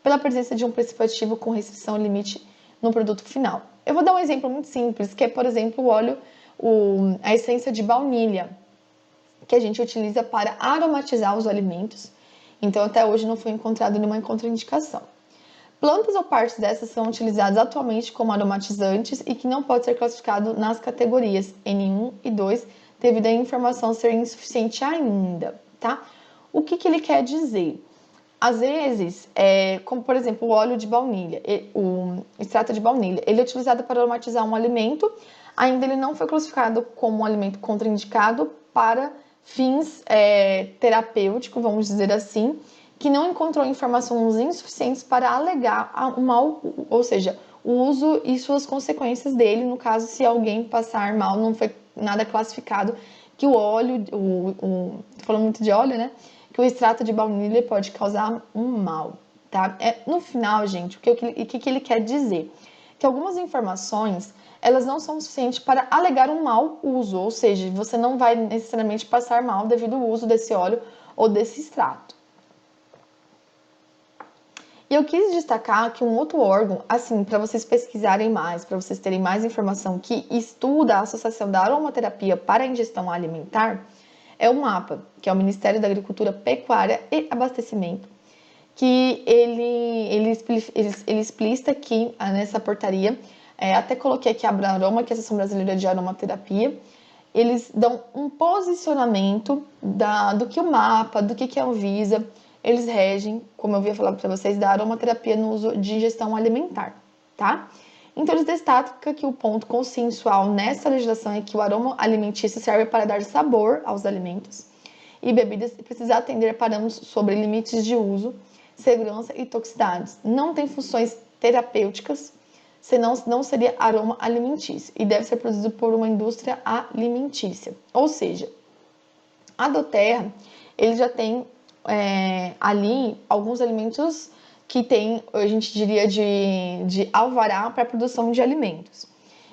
pela presença de um princípio ativo com restrição limite no produto final. Eu vou dar um exemplo muito simples, que é, por exemplo, o óleo, a essência de baunilha, que a gente utiliza para aromatizar os alimentos. Então, até hoje não foi encontrado nenhuma contraindicação. Plantas ou partes dessas são utilizadas atualmente como aromatizantes e que não pode ser classificado nas categorias N1 e 2, devido à informação ser insuficiente ainda, tá? O que ele quer dizer? Às vezes, como por exemplo o óleo de baunilha, o extrato de baunilha, ele é utilizado para aromatizar um alimento, ainda ele não foi classificado como um alimento contraindicado para fins terapêuticos, vamos dizer assim, que não encontrou informações insuficientes para alegar um mal, ou seja, o uso e suas consequências dele, no caso, se alguém passar mal, não foi nada classificado, que o óleo, tô falando muito de óleo, né? Que o extrato de baunilha pode causar um mal, tá? No final, gente, o que ele quer dizer? Que algumas informações, elas não são suficientes para alegar um mau uso, ou seja, você não vai necessariamente passar mal devido ao uso desse óleo ou desse extrato. E eu quis destacar que um outro órgão, assim, para vocês pesquisarem mais, para vocês terem mais informação, que estuda a associação da aromaterapia para a ingestão alimentar, é o MAPA, que é o Ministério da Agricultura, Pecuária e Abastecimento, que ele explicita aqui nessa portaria Até coloquei aqui a Abraroma, que é a Associação Brasileira de Aromaterapia. Eles dão um posicionamento do que o mapa, do que a Anvisa, eles regem, como eu havia falado para vocês, da aromaterapia no uso de ingestão alimentar, tá? Então, eles destacam que o ponto consensual nessa legislação é que o aroma alimentício serve para dar sabor aos alimentos e bebidas e precisa atender parâmetros sobre limites de uso, segurança e toxicidades. Não tem funções terapêuticas, senão não seria aroma alimentício e deve ser produzido por uma indústria alimentícia. Ou seja, a doTERRA, ele já tem ali alguns alimentos que tem, a gente diria, de alvará para a produção de alimentos.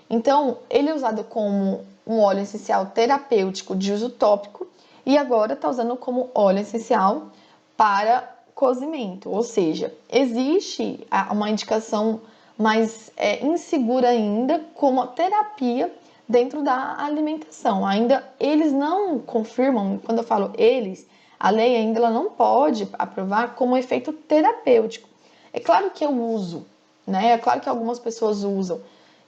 Então, ele é usado como um óleo essencial terapêutico de uso tópico e agora está usando como óleo essencial para cozimento. Ou seja, existe uma indicação mais insegura ainda como terapia dentro da alimentação. Ainda eles não confirmam, quando eu falo eles, a lei ainda ela não pode aprovar como efeito terapêutico. É claro que eu uso, né? É claro que algumas pessoas usam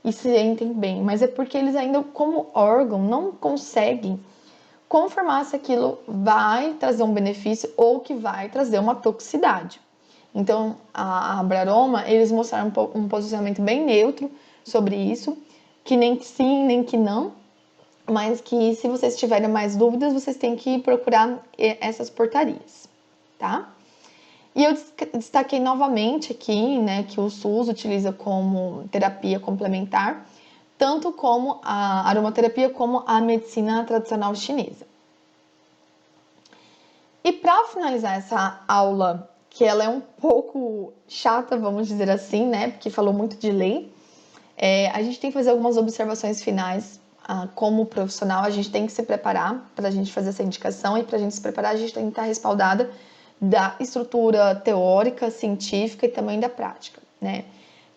e se sentem bem, mas é porque eles ainda, como órgão, não conseguem confirmar se aquilo vai trazer um benefício ou que vai trazer uma toxicidade. Então, a Abraroma, eles mostraram um posicionamento bem neutro sobre isso, que nem que sim, nem que não, mas que se vocês tiverem mais dúvidas, vocês têm que procurar essas portarias, tá? E eu destaquei novamente aqui, né, que o SUS utiliza como terapia complementar, tanto como a aromaterapia como a medicina tradicional chinesa. E para finalizar essa aula, que ela é um pouco chata, vamos dizer assim, né, porque falou muito de lei, a gente tem que fazer algumas observações finais. Como profissional, a gente tem que se preparar para a gente fazer essa indicação, e para a gente se preparar, a gente tem que estar respaldada da estrutura teórica, científica e também da prática, né?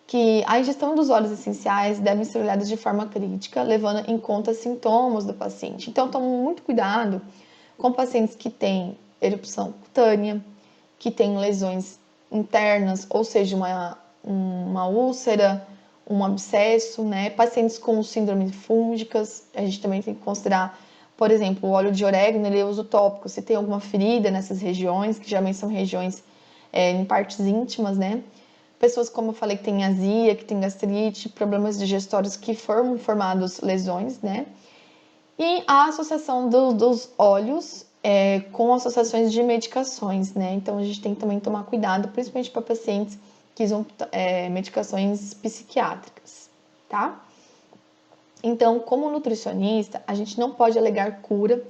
Que a ingestão dos óleos essenciais devem ser olhadas de forma crítica, levando em conta sintomas do paciente. Então, tome muito cuidado com pacientes que têm erupção cutânea, que têm lesões internas, ou seja, uma úlcera, um abscesso, né? Pacientes com síndromes fúngicas, a gente também tem que considerar, por exemplo, o óleo de orégano, ele é uso tópico. Se tem alguma ferida nessas regiões, que geralmente são regiões em partes íntimas, né? Pessoas, como eu falei, que tem azia, que tem gastrite, problemas digestórios que formam formados lesões, né? E a associação dos óleos com associações de medicações, né? Então, a gente tem que também tomar cuidado, principalmente para pacientes que usam medicações psiquiátricas, tá? Então, como nutricionista, a gente não pode alegar cura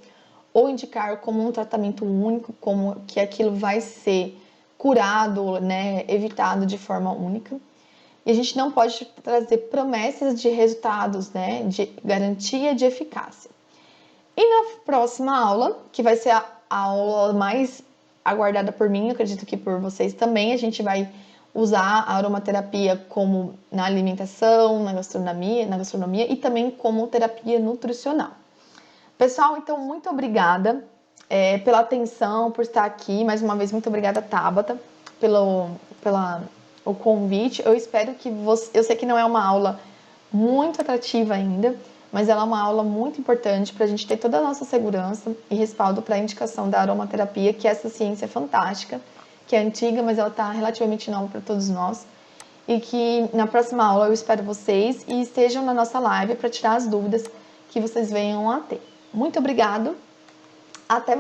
ou indicar como um tratamento único, como que aquilo vai ser curado, né, evitado de forma única. E a gente não pode trazer promessas de resultados, né, de garantia de eficácia. E na próxima aula, que vai ser a aula mais aguardada por mim, acredito que por vocês também, a gente vai usar a aromaterapia como na alimentação, na gastronomia e também como terapia nutricional. Pessoal, então muito obrigada pela atenção, por estar aqui. Mais uma vez, muito obrigada, Tabata, pelo convite. Eu espero que você... Eu sei que não é uma aula muito atrativa ainda, mas ela é uma aula muito importante para a gente ter toda a nossa segurança e respaldo para a indicação da aromaterapia, que essa ciência é fantástica, que é antiga, mas ela está relativamente nova para todos nós. E que na próxima aula eu espero vocês e estejam na nossa live para tirar as dúvidas que vocês venham a ter. Muito obrigado, até mais.